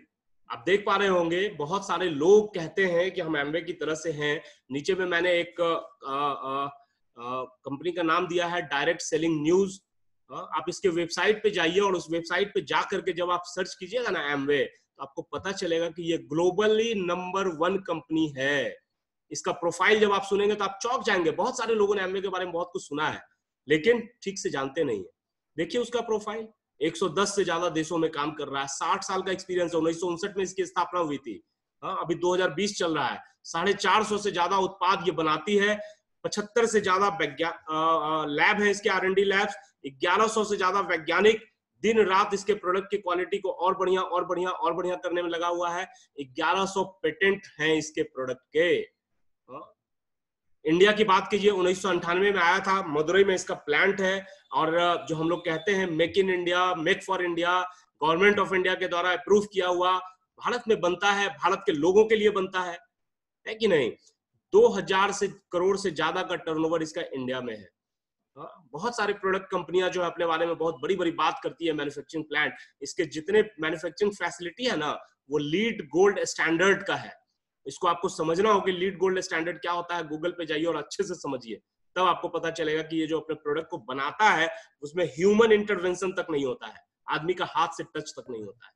आप देख पा रहे होंगे, बहुत सारे लोग कहते हैं कि हम एमवे की तरह से हैं। नीचे में मैंने एक कंपनी का नाम दिया है डायरेक्ट सेलिंग न्यूज। आप इसके वेबसाइट पे जाइए और उस वेबसाइट पे जा करके जब आप सर्च कीजिएगा ना एमवे, तो आपको पता चलेगा कि ये ग्लोबली नंबर 1 कंपनी है। इसका प्रोफाइल जब आप सुनेंगे तो आप चौंक जाएंगे। बहुत सारे लोगों ने एमवे के बारे में बहुत कुछ सुना है लेकिन ठीक से जानते नहीं है। देखिए उसका प्रोफाइल, 110 से ज्यादा देशों में काम कर रहा है, 60 साल का एक्सपीरियंस है, 1959 में इसकी स्थापना हुई थी। अभी 2020 चल रहा है, 450 से ज्यादा उत्पाद ये बनाती है, 75 से ज्यादा लैब है इसके, R&D लैब्स, 1100 से ज्यादा वैज्ञानिक दिन रात इसके प्रोडक्ट की क्वालिटी को और बढ़िया और बढ़िया और बढ़िया करने में लगा हुआ है। 1100 पेटेंट हैं इसके प्रोडक्ट के। इंडिया की बात कीजिए, 1998 में आया था, मदुरई में इसका प्लांट है, और जो हम लोग कहते हैं make in India, make for India, government of India के द्वारा अप्रूव किया हुआ, भारत में बनता है, भारत के लोगों के लिए बनता है कि नहीं। 2000 करोड़ से ज्यादा का टर्नओवर इसका इंडिया में है। बहुत सारे प्रोडक्ट कंपनियां जो अपने बारे में बहुत बड़ी बड़ी बात करती है, मैन्युफैक्चरिंग प्लांट, इसके जितने मैन्युफैक्चरिंग फैसिलिटी है ना, वो लीड गोल्ड स्टैंडर्ड का है। इसको आपको समझना होगा कि लीड गोल्ड स्टैंडर्ड क्या होता है। गूगल पे जाइए और अच्छे से समझिए, तब आपको पता चलेगा कि ये जो अपने प्रोडक्ट को बनाता है उसमें ह्यूमन इंटरवेंशन तक नहीं होता है, आदमी का हाथ से टच तक नहीं होता है।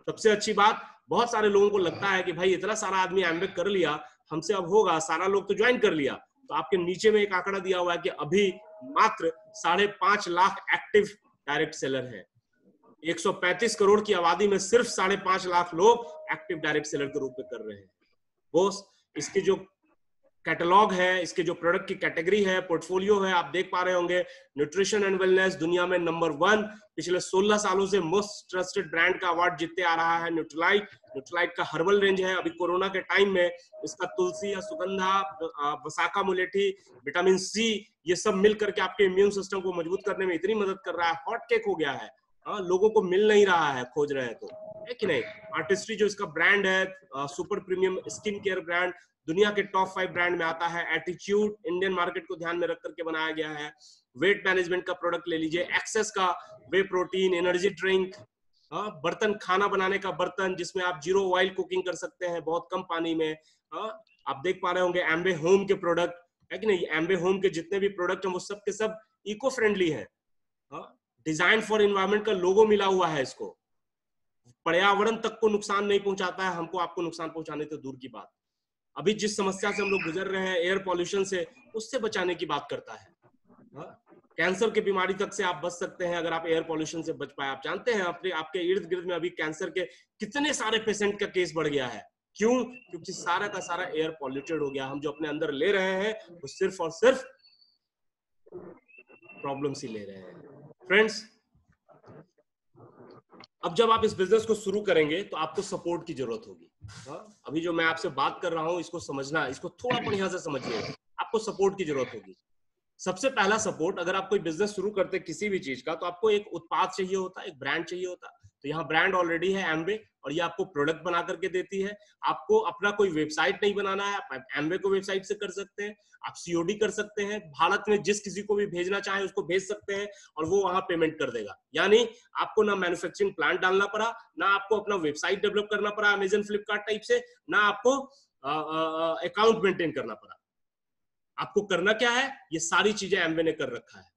सबसे अच्छी बात, बहुत सारे लोगों को लगता है कि भाई इतना सारा आदमी एमबे कर लिया, हमसे अब होगा, सारा लोग तो ज्वाइन कर लिया। तो आपके नीचे में एक आंकड़ा दिया हुआ है कि अभी मात्र 5.5 लाख एक्टिव डायरेक्ट सेलर है। 135 करोड़ की आबादी में सिर्फ 5.5 लाख लोग एक्टिव डायरेक्ट सेलर के रूप में कर रहे हैं। बॉस, इसकी जो कैटलॉग है, इसके जो प्रोडक्ट की कैटेगरी है, पोर्टफोलियो है, आप देख पा रहे होंगे। न्यूट्रिशन एंड वेलनेस दुनिया में नंबर 1, पिछले 16 सालों से मोस्ट ट्रस्टेड ब्रांड का अवार्ड जीतते आ रहा है न्यूट्रीलाइट का हर्बल रेंज है। अभी कोरोना के टाइम में इसका तुलसी, सुगंधा, वसाका मुलेठी, विटामिन सी, ये सब मिल करके आपके इम्यून सिस्टम को मजबूत करने में इतनी मदद कर रहा है। हॉट केक हो गया है, लोगों को मिल नहीं रहा है, खोज रहे हैं तो, है कि नहीं। आर्टिस्ट्री जो इसका ब्रांड है, super premium skin care brand, दुनिया के टॉप 5 ब्रांड में आता है। एटीट्यूड इंडियन मार्केट को ध्यान में रख करके बनाया गया है। वेट मैनेजमेंट का प्रोडक्ट ले लीजिए, एक्सेस का वे प्रोटीन एनर्जी ड्रिंक, बर्तन, खाना बनाने का बर्तन जिसमें आप 0 ऑयल कुकिंग कर सकते हैं बहुत कम पानी में। आप देख पा रहे होंगे एम्बे होम के प्रोडक्ट, है कि नहीं। एम्बे होम के जितने भी प्रोडक्ट हैं वो सब के सब इको फ्रेंडली है। डिजाइन फॉर एनवायरमेंट का लोगो मिला हुआ है इसको। पर्यावरण तक को नुकसान नहीं पहुंचाता है, हमको आपको नुकसान पहुंचाने तो दूर की बात। अभी जिस समस्या से हम लोग गुजर रहे हैं एयर पॉल्यूशन से, उससे बचाने की बात करता है। कैंसर की बीमारी तक से आप बच सकते हैं अगर आप एयर पॉल्यूशन से बच पाए। आप जानते हैं आपके इर्द गिर्द में अभी कैंसर के कितने सारे पेशेंट का केस बढ़ गया है। क्यों? क्योंकि सारा का सारा एयर पॉल्यूटेड हो गया। हम जो अपने अंदर ले रहे हैं वो सिर्फ और सिर्फ प्रॉब्लम्स ही ले रहे हैं। फ्रेंड्स, अब जब आप इस बिजनेस को शुरू करेंगे तो आपको सपोर्ट की जरूरत होगी। अभी जो मैं आपसे बात कर रहा हूं, इसको समझना, इसको थोड़ा बढ़िया से समझिए। आपको सपोर्ट की जरूरत होगी। सबसे पहला सपोर्ट, अगर आप कोई बिजनेस शुरू करते हैं किसी भी चीज का, तो आपको एक उत्पाद चाहिए होता है, एक ब्रांड चाहिए होता है। तो यहाँ ब्रांड ऑलरेडी है एम्बे, और ये आपको प्रोडक्ट बना करके देती है। आपको अपना कोई वेबसाइट नहीं बनाना है, आप एम्बे को वेबसाइट से कर सकते हैं। आप सीओडी कर सकते हैं, भारत में जिस किसी को भी भेजना चाहे उसको भेज सकते हैं और वो वहां पेमेंट कर देगा। यानी आपको ना मैन्युफैक्चरिंग प्लांट डालना पड़ा, ना आपको अपना वेबसाइट डेवलप करना पड़ा अमेजन फ्लिपकार्ट टाइप से, ना आपको अकाउंट मेंटेन करना पड़ा। आपको करना क्या है, ये सारी चीजें एम्बे ने कर रखा है।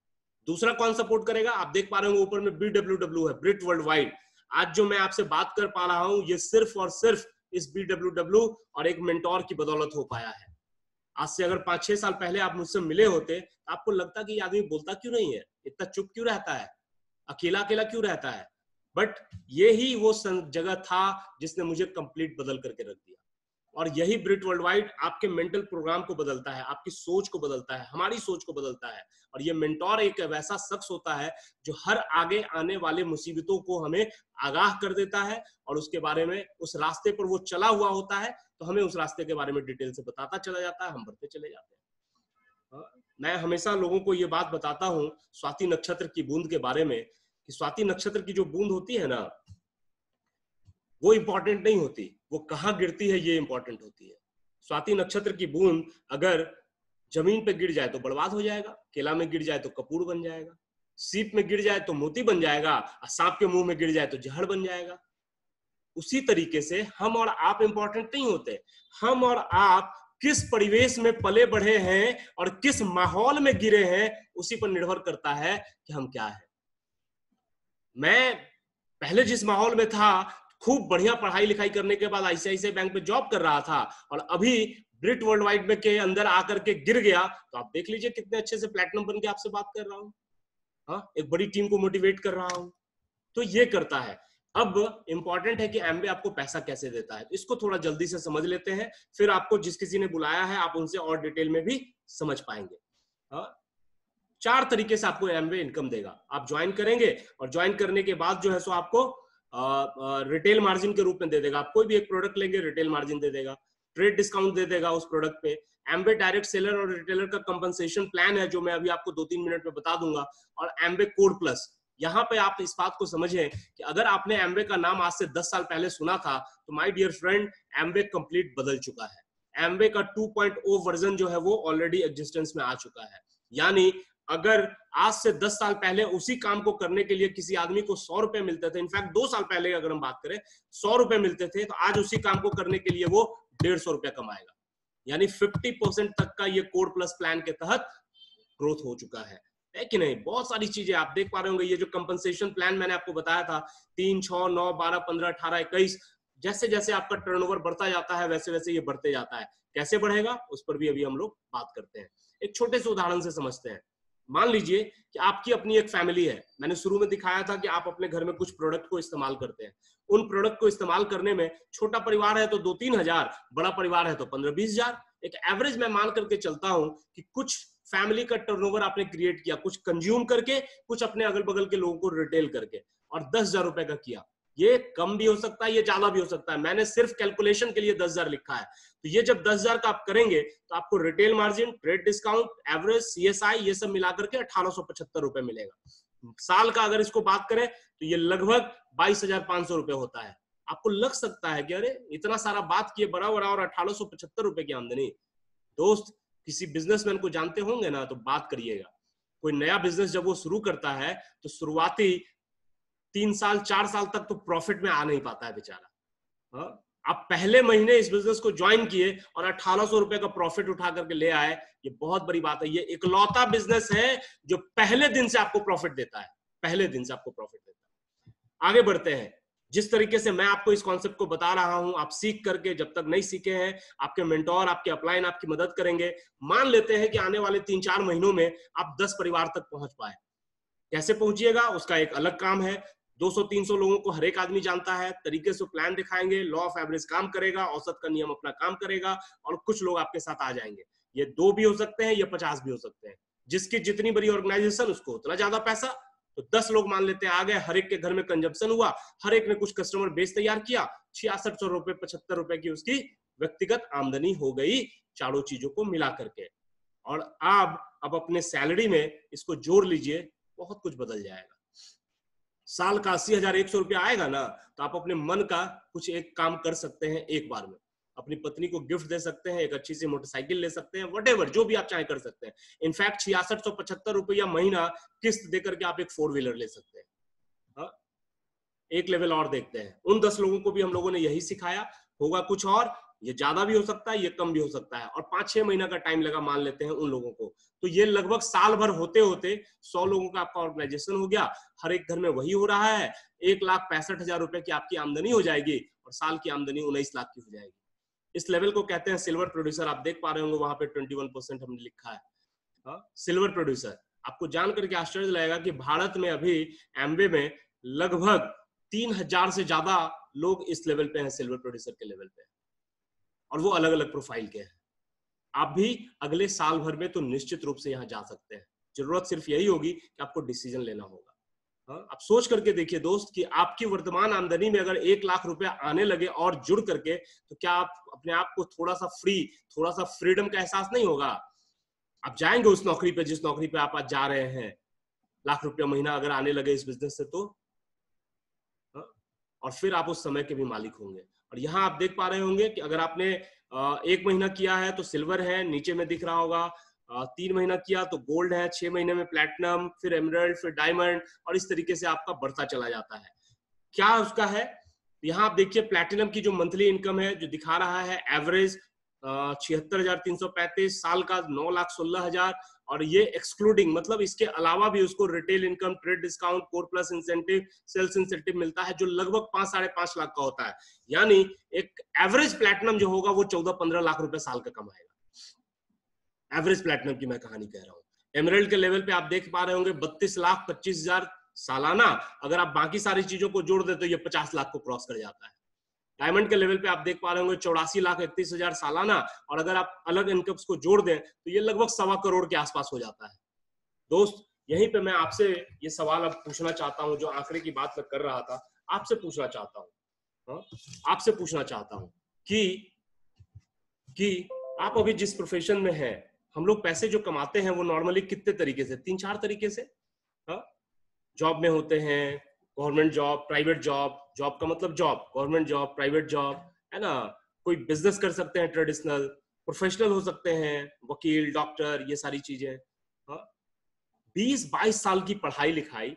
दूसरा कौन सपोर्ट करेगा? आप देख पा रहे हो ऊपर में BWW है, ब्रिट वर्ल्ड वाइड। आज जो मैं आपसे बात कर पा रहा हूं, ये सिर्फ और सिर्फ इस BWW और एक मेंटोर की बदौलत हो पाया है। आज से अगर 5-6 साल पहले आप मुझसे मिले होते तो आपको लगता कि ये आदमी बोलता क्यों नहीं है, इतना चुप क्यों रहता है, अकेला अकेला क्यों रहता है। बट ये ही वो जगह था जिसने मुझे कंप्लीट बदल करके रख दिया। और यही ब्रिट वर्ल्ड वाइड आपके मेंटल प्रोग्राम को बदलता है, आपकी सोच को बदलता है, हमारी सोच को बदलता है। और ये मेंटोर एक वैसा शख्स होता है जो हर आगे आने वाले मुसीबतों को हमें आगाह कर देता है, और उसके बारे में, उस रास्ते पर वो चला हुआ होता है तो हमें उस रास्ते के बारे में डिटेल से बताता चला जाता है, हम बढ़ते चले जाते हैं। मैं हमेशा लोगों को ये बात बताता हूँ स्वाति नक्षत्र की बूंद के बारे में, कि स्वाति नक्षत्र की जो बूंद होती है ना, वो इंपॉर्टेंट नहीं होती, वो कहाँ गिरती है ये इंपॉर्टेंट होती है। स्वाति नक्षत्र की बूंद अगर जमीन पे गिर जाए तो बर्बाद हो जाएगा, केला में गिर जाए तो कपूर बन जाएगा, सीप में गिर जाए तो मोती बन जाएगा, और सांप के मुंह में गिर जाए तो जहर बन जाएगा। उसी तरीके से हम और आप इंपॉर्टेंट नहीं होते। हम और आप किस परिवेश में पले बढ़े हैं और किस माहौल में गिरे हैं, उसी पर निर्भर करता है कि हम क्या है। मैं पहले जिस माहौल में था, खूब बढ़िया पढ़ाई लिखाई करने के बाद आईसीआईसीआई बैंक में जॉब कर रहा था, और अभी ब्रिट वर्ल्ड वाइड में के अंदर आकर के गिर गया, तो आप देख लीजिए कितने अच्छे से प्लैटिनम बन के आपसे बात कर रहा हूं। हाँ, एक बड़ी टीम को मोटिवेट कर रहा हूं। तो ये करता है। अब इंपॉर्टेंट है कि एमबे आपको पैसा कैसे देता है, इसको थोड़ा जल्दी से समझ लेते हैं, फिर आपको जिस किसी ने बुलाया है आप उनसे और डिटेल में भी समझ पाएंगे। हाँ, 4 तरीके से आपको एमबे इनकम देगा। आप ज्वाइन करेंगे और ज्वाइन करने के बाद जो है सो आपको रिटेल मार्जिन के रूप में दे देगा। आप कोई भी एक प्रोडक्ट लेंगे, रिटेल मार्जिन दे देगा, ट्रेड डिस्काउंट दे देगा उस प्रोडक्ट पे। एमबे डायरेक्ट सेलर और रिटेलर का कंपनसेशन प्लान है, जो मैं अभी आपको 2-3 मिनट में बता दूंगा। और एमबे कोड प्लस, यहाँ पे आप इस बात को समझें कि अगर आपने एमबे का नाम आज से 10 साल पहले सुना था, तो माय डियर फ्रेंड, एमबे कंप्लीट बदल चुका है। एमबे का 2.0 वर्जन जो है वो ऑलरेडी एग्जिस्टेंस में आ चुका है। यानी अगर आज से 10 साल पहले उसी काम को करने के लिए किसी आदमी को 100 रुपए मिलते थे, इनफैक्ट 2 साल पहले अगर हम बात करें 100 रुपए मिलते थे, तो आज उसी काम को करने के लिए वो 150 रुपया कमाएगा। यानी 50% तक का ये कोड प्लस प्लान के तहत ग्रोथ हो चुका है कि नहीं। बहुत सारी चीजें आप देख पा रहे होंगे। ये जो कंपनसेशन प्लान मैंने आपको बताया था, 3, 6, 9, 12, 15, 18, 21, जैसे जैसे आपका टर्नओवर बढ़ता जाता है वैसे वैसे ये बढ़ते जाता है। कैसे बढ़ेगा उस पर भी अभी हम लोग बात करते हैं। एक छोटे से उदाहरण से समझते हैं। मान लीजिए कि आपकी अपनी एक फैमिली है। मैंने शुरू में दिखाया था कि आप अपने घर में कुछ प्रोडक्ट को इस्तेमाल करते हैं। उन प्रोडक्ट को इस्तेमाल करने में छोटा परिवार है तो 2-3 हजार, बड़ा परिवार है तो 15-20 हजार। एक एवरेज मैं मान करके चलता हूं कि कुछ फैमिली का टर्नओवर आपने क्रिएट किया, कुछ कंज्यूम करके, कुछ अपने अगल बगल के लोगों को रिटेल करके, और 10,000 रुपए का किया। ये कम भी हो सकता है, ये ज्यादा भी हो सकता है। मैंने सिर्फ कैलकुलेशन के लिए 10,000 लिखा है। तो ये जब 10,000 का आप करेंगे तो आपको retail margin, trade discount, average, CSI, ये सब मिलाकर के 1875 रुपए मिलेगा। साल का अगर इसको बात करें तो ये लगभग 22,500 रुपए होता है। आपको लग सकता है कि अरे इतना सारा बात किए बड़ा बड़ा और 1875 रुपए की आमदनी। दोस्त, किसी बिजनेसमैन को जानते होंगे ना, तो बात करिएगा। कोई नया बिजनेस जब वो शुरू करता है तो शुरुआती 3 साल 4 साल तक तो प्रॉफिट में आ नहीं पाता है बेचारा। आप पहले महीने इस बिजनेस को ज्वाइन किए और 1800 रुपए का प्रॉफिट उठा करके ले आए, ये बहुत बड़ी बात है। ये इकलौता बिजनेस है जो पहले दिन से आपको प्रॉफिट देता है, पहले दिन से आपको प्रॉफिट देता है। आगे बढ़ते हैं। जिस तरीके से मैं आपको इस कॉन्सेप्ट को बता रहा हूं, आप सीख करके, जब तक नहीं सीखे हैं, आपके मेंटोर, आपके अपलाइन आपकी मदद करेंगे। मान लेते हैं कि आने वाले 3-4 महीनों में आप 10 परिवार तक पहुंच पाए। कैसे पहुंचिएगा उसका एक अलग काम है। 200-300 लोगों को हर एक आदमी जानता है, तरीके से प्लान दिखाएंगे, लॉ ऑफ एवरेज काम करेगा, औसत का नियम अपना काम करेगा, और कुछ लोग आपके साथ आ जाएंगे। ये 2 भी हो सकते हैं, ये 50 भी हो सकते हैं। जिसकी जितनी बड़ी ऑर्गेनाइजेशन उसको उतना ज्यादा पैसा। तो 10 लोग मान लेते हैं आ गए, हर एक के घर में कंजप्शन हुआ, हर एक ने कुछ कस्टमर बेस तैयार किया, 6600 रुपए 75 रुपए की उसकी व्यक्तिगत आमदनी हो गई, चारों चीजों को मिला करके। और आप अब अपने सैलरी में इसको जोड़ लीजिए, बहुत कुछ बदल जाएगा। साल का 80,100 रुपया आएगा ना, तो आप अपने मन का कुछ एक काम कर सकते हैं एक बार में। अपनी पत्नी को गिफ्ट दे सकते हैं, एक अच्छी सी मोटरसाइकिल ले सकते हैं, व्हाटएवर, जो भी आप चाहे कर सकते हैं। इनफैक्ट 6675 रुपया महीना किस्त देकर के आप एक 4 व्हीलर ले सकते हैं। हाँ? एक लेवल और देखते हैं। उन 10 लोगों को भी हम लोगों ने यही सिखाया। होगा कुछ और, ये ज्यादा भी हो सकता है, ये कम भी हो सकता है। और 5-6 महीना का टाइम लगा मान लेते हैं उन लोगों को, तो ये लगभग साल भर होते होते 100 लोगों का आपका ऑर्गेनाइजेशन हो गया। हर एक घर में वही हो रहा है। 1,65,000 रुपए की आपकी आमदनी हो जाएगी और साल की आमदनी 19 लाख की हो जाएगी। इस लेवल को कहते हैं सिल्वर प्रोड्यूसर। आप देख पा रहे होंगे वहां पे 21% हमने लिखा है, सिल्वर प्रोड्यूसर। आपको जान करके आश्चर्य लगेगा कि भारत में अभी एमबे में लगभग 3,000 से ज्यादा लोग इस लेवल पे हैं, सिल्वर प्रोड्यूसर के लेवल पे, और वो अलग अलग प्रोफाइल के हैं। आप भी अगले साल भर में तो निश्चित रूप से यहाँ जा सकते हैं। जरूरत सिर्फ यही होगी कि आपको डिसीजन लेना होगा। आप सोच करके देखिए दोस्त कि आपकी वर्तमान आमदनी में अगर 1 लाख रुपया आने लगे और जुड़ करके, तो क्या आप अपने आप को थोड़ा सा फ्री, थोड़ा सा फ्रीडम का एहसास नहीं होगा? आप जाएंगे उस नौकरी पे जिस नौकरी पे आप आज जा रहे हैं। लाख रुपया महीना अगर आने लगे इस बिजनेस से, तो और फिर आप उस समय के भी मालिक होंगे। और यहाँ आप देख पा रहे होंगे कि अगर आपने 1 महीना किया है तो सिल्वर है, नीचे में दिख रहा होगा। 3 महीना किया तो गोल्ड है, 6 महीने में प्लैटिनम, फिर एमराल्ड, फिर डायमंड, और इस तरीके से आपका बढ़ता चला जाता है। क्या उसका है? यहाँ आप देखिए प्लैटिनम की जो मंथली इनकम है, जो दिखा रहा है एवरेज 76,335, साल का 9,16,000, और ये एक्सक्लूडिंग, मतलब इसके अलावा भी उसको retail income, trade discount, core plus incentive, sales incentive मिलता है जो लगभग 5-5.5 लाख का होता है। यानी एक एवरेज प्लैटिनम जो होगा वो 14-15 लाख रुपए साल का कमाएगा। एवरेज प्लैटिनम की मैं कहानी कह रहा हूँ। एमराल्ड के लेवल पे आप देख पा रहे होंगे 32,25,000 सालाना। अगर आप बाकी सारी चीजों को जोड़ दे तो ये 50 लाख को क्रॉस कर जाता है। डायमंड के लेवल पे आप देख पा रहे होंगे 84,31,000 सालाना, और अगर आप अलग इनकम्स को जोड़ दें तो ये लगभग 1.25 करोड़ के आसपास हो जाता है। दोस्त, यहीं पे मैं आपसे ये सवाल अब पूछना चाहता हूं, जो आंकड़े की बात मैं कर रहा था, आपसे पूछना चाहता हूं, आपसे पूछना चाहता हूं कि आप अभी जिस प्रोफेशन में हैं, हम लोग पैसे जो कमाते हैं वो नॉर्मली कितने तरीके से, 3-4 तरीके से जॉब में होते हैं। Government job, private job, job का मतलब job, government job, private job, है ना। कोई बिजनेस कर सकते हैं ट्रेडिशनल, प्रोफेशनल हो सकते हैं, वकील, डॉक्टर, ये सारी चीजें। 20-22 साल की पढ़ाई लिखाई,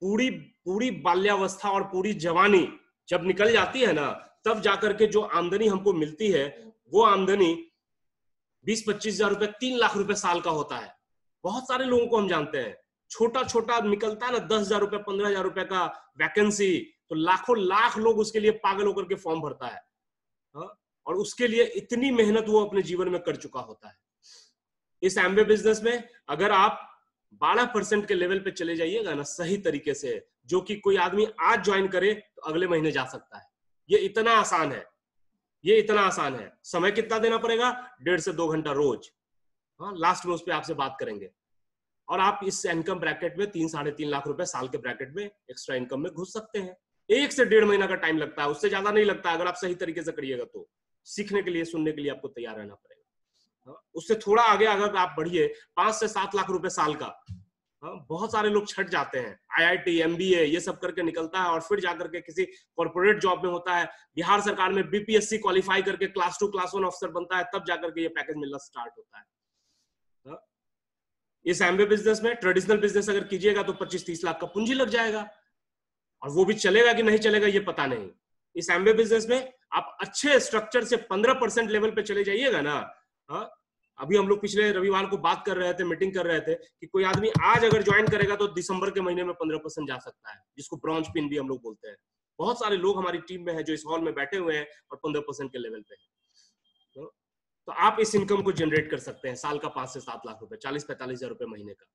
पूरी बाल्यावस्था और पूरी जवानी जब निकल जाती है ना, तब जाकर के जो आमदनी हमको मिलती है वो आमदनी 20-25 हजार रुपए, 3 लाख रुपए साल का होता है। बहुत सारे लोगों को हम जानते हैं, छोटा छोटा निकलता है ना, 10,000 रुपए, 15,000 रुपए का वैकेंसी, तो लाखों लाख लोग उसके लिए पागल होकर के फॉर्म भरता है, और उसके लिए इतनी मेहनत वो अपने जीवन में कर चुका होता है। इस एमबे बिजनेस में अगर आप 12% के लेवल पे चले जाइएगा ना सही तरीके से, जो कि कोई आदमी आज ज्वाइन करे तो अगले महीने जा सकता है। ये इतना आसान है, ये इतना आसान है। समय कितना देना पड़ेगा? 1.5 से 2 घंटा रोज। लास्ट में उस पर आपसे बात करेंगे। और आप इस इनकम ब्रैकेट में 3-3.5 लाख रुपए साल के ब्रैकेट में एक्स्ट्रा इनकम में घुस सकते हैं। 1 से 1.5 महीना का टाइम लगता है, उससे ज्यादा नहीं लगता। अगर आप सही तरीके से करिएगा तो सीखने के लिए, सुनने के लिए आपको तैयार रहना पड़ेगा। उससे थोड़ा आगे अगर आप बढ़िए, 5 से 7 लाख रुपए साल का, बहुत सारे लोग छट जाते हैं। IIT, MBA ये सब करके निकलता है और फिर जाकर के किसी कॉर्पोरेट जॉब में होता है। बिहार सरकार में BPSC क्वालिफाई करके क्लास 2, क्लास 1 ऑफिसर बनता है, तब जाकर के ये पैकेज मिलना स्टार्ट होता है। इस एमबे बिजनेस में ट्रेडिशनल बिजनेस अगर कीजिएगा तो 25-30 लाख का पूंजी लग जाएगा, और वो भी चलेगा कि नहीं चलेगा ये पता नहीं। इस एमबे बिजनेस में आप अच्छे स्ट्रक्चर से 15% लेवल पे चले जाइएगा ना। अभी हम लोग पिछले रविवार को बात कर रहे थे, मीटिंग कर रहे थे कि कोई आदमी आज अगर ज्वाइन करेगा तो दिसंबर के महीने में 15% जा सकता है, जिसको ब्रॉन्ज पिन भी हम लोग बोलते हैं। बहुत सारे लोग हमारी टीम में है जो इस हॉल में बैठे हुए हैं और 15% के लेवल पे है। तो आप इस इनकम को जनरेट कर सकते हैं साल का 5 से 7 लाख रुपए, 40-45 हजार रुपए महीने का।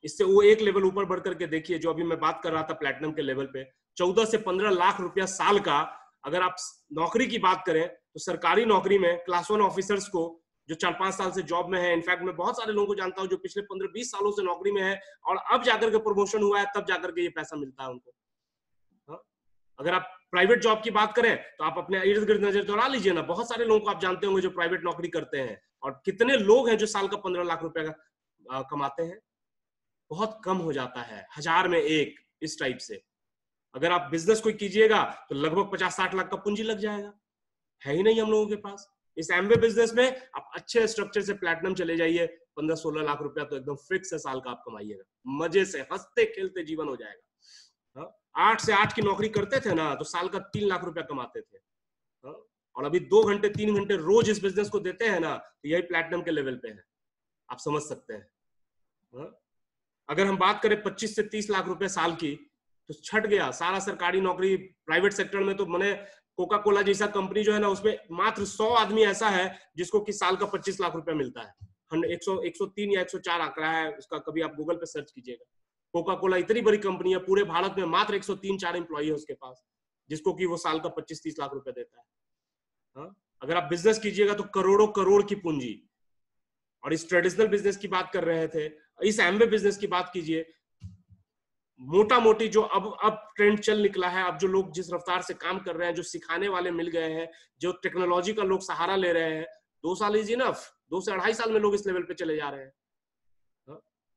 इससे वो एक लेवल ऊपर बढ़ करके देखिए, जो अभी मैं बात कर रहा था प्लैटिनम के लेवल पे, 14 से 15 लाख रुपया साल का। अगर आप नौकरी की बात करें तो सरकारी नौकरी में क्लास 1 ऑफिसर्स को जो 4-5 साल से जॉब में है, इनफैक्ट मैं बहुत सारे लोगों को जानता हूं जो पिछले 15-20 सालों से नौकरी में है और अब जाकर के प्रमोशन हुआ है, तब जाकर के ये पैसा मिलता है उनको। अगर आप प्राइवेट जॉब की बात करें तो आप अपने इर्द गिर्द नजर दौड़ा लीजिए ना, बहुत सारे लोगों को आप जानते होंगे जो प्राइवेट नौकरी करते हैं, और कितने लोग हैं जो साल का 15 लाख रुपए का कमाते हैं। बहुत कम हो जाता है, 1000 में 1 इस टाइप से। अगर आप बिजनेस कोई कीजिएगा तो लगभग 50-60 लाख का पूंजी लग जाएगा, है ही नहीं हम लोगों के पास। इस एमबे बिजनेस में आप अच्छे स्ट्रक्चर से प्लैटिनम चले जाइए, 15-16 लाख रुपया तो एकदम फिक्स है साल का आप कमाइएगा, मजे से हंसते खेलते जीवन हो जाएगा। 8 से 8 की नौकरी करते थे ना तो साल का 3 लाख रुपया कमाते थे, और अभी 2 घंटे 3 घंटे रोज इस बिजनेस को देते हैं ना, तो यही प्लैटिनम के लेवल पे है, आप समझ सकते हैं। अगर हम बात करें 25 से 30 लाख रुपए साल की, तो छट गया सारा सरकारी नौकरी। प्राइवेट सेक्टर में तो मैंने कोका कोला जैसा कंपनी जो है ना, उसमें मात्र 100 आदमी ऐसा है जिसको कि साल का 25 लाख रुपया मिलता है। 103 या 104 आंकड़ा है उसका, कभी आप गूगल पे सर्च कीजिएगा। कोका कोला इतनी बड़ी कंपनी है, पूरे भारत में मात्र 103-104 एम्प्लॉई है उसके पास, जिसको कि वो साल का 25-30 लाख रुपए देता है। अगर आप बिजनेस कीजिएगा तो करोड़ों करोड़ की पूंजी। और इस ट्रेडिशनल बिजनेस की बात कर रहे थे, इस एमबे बिजनेस की बात कीजिए, मोटा मोटी जो अब ट्रेंड चल निकला है, अब जो लोग जिस रफ्तार से काम कर रहे हैं, जो सिखाने वाले मिल गए हैं, जो टेक्नोलॉजी का लोग सहारा ले रहे हैं, 2 साल इज इनफ। 2 से 2.5 साल में लोग इस लेवल पे चले जा रहे हैं।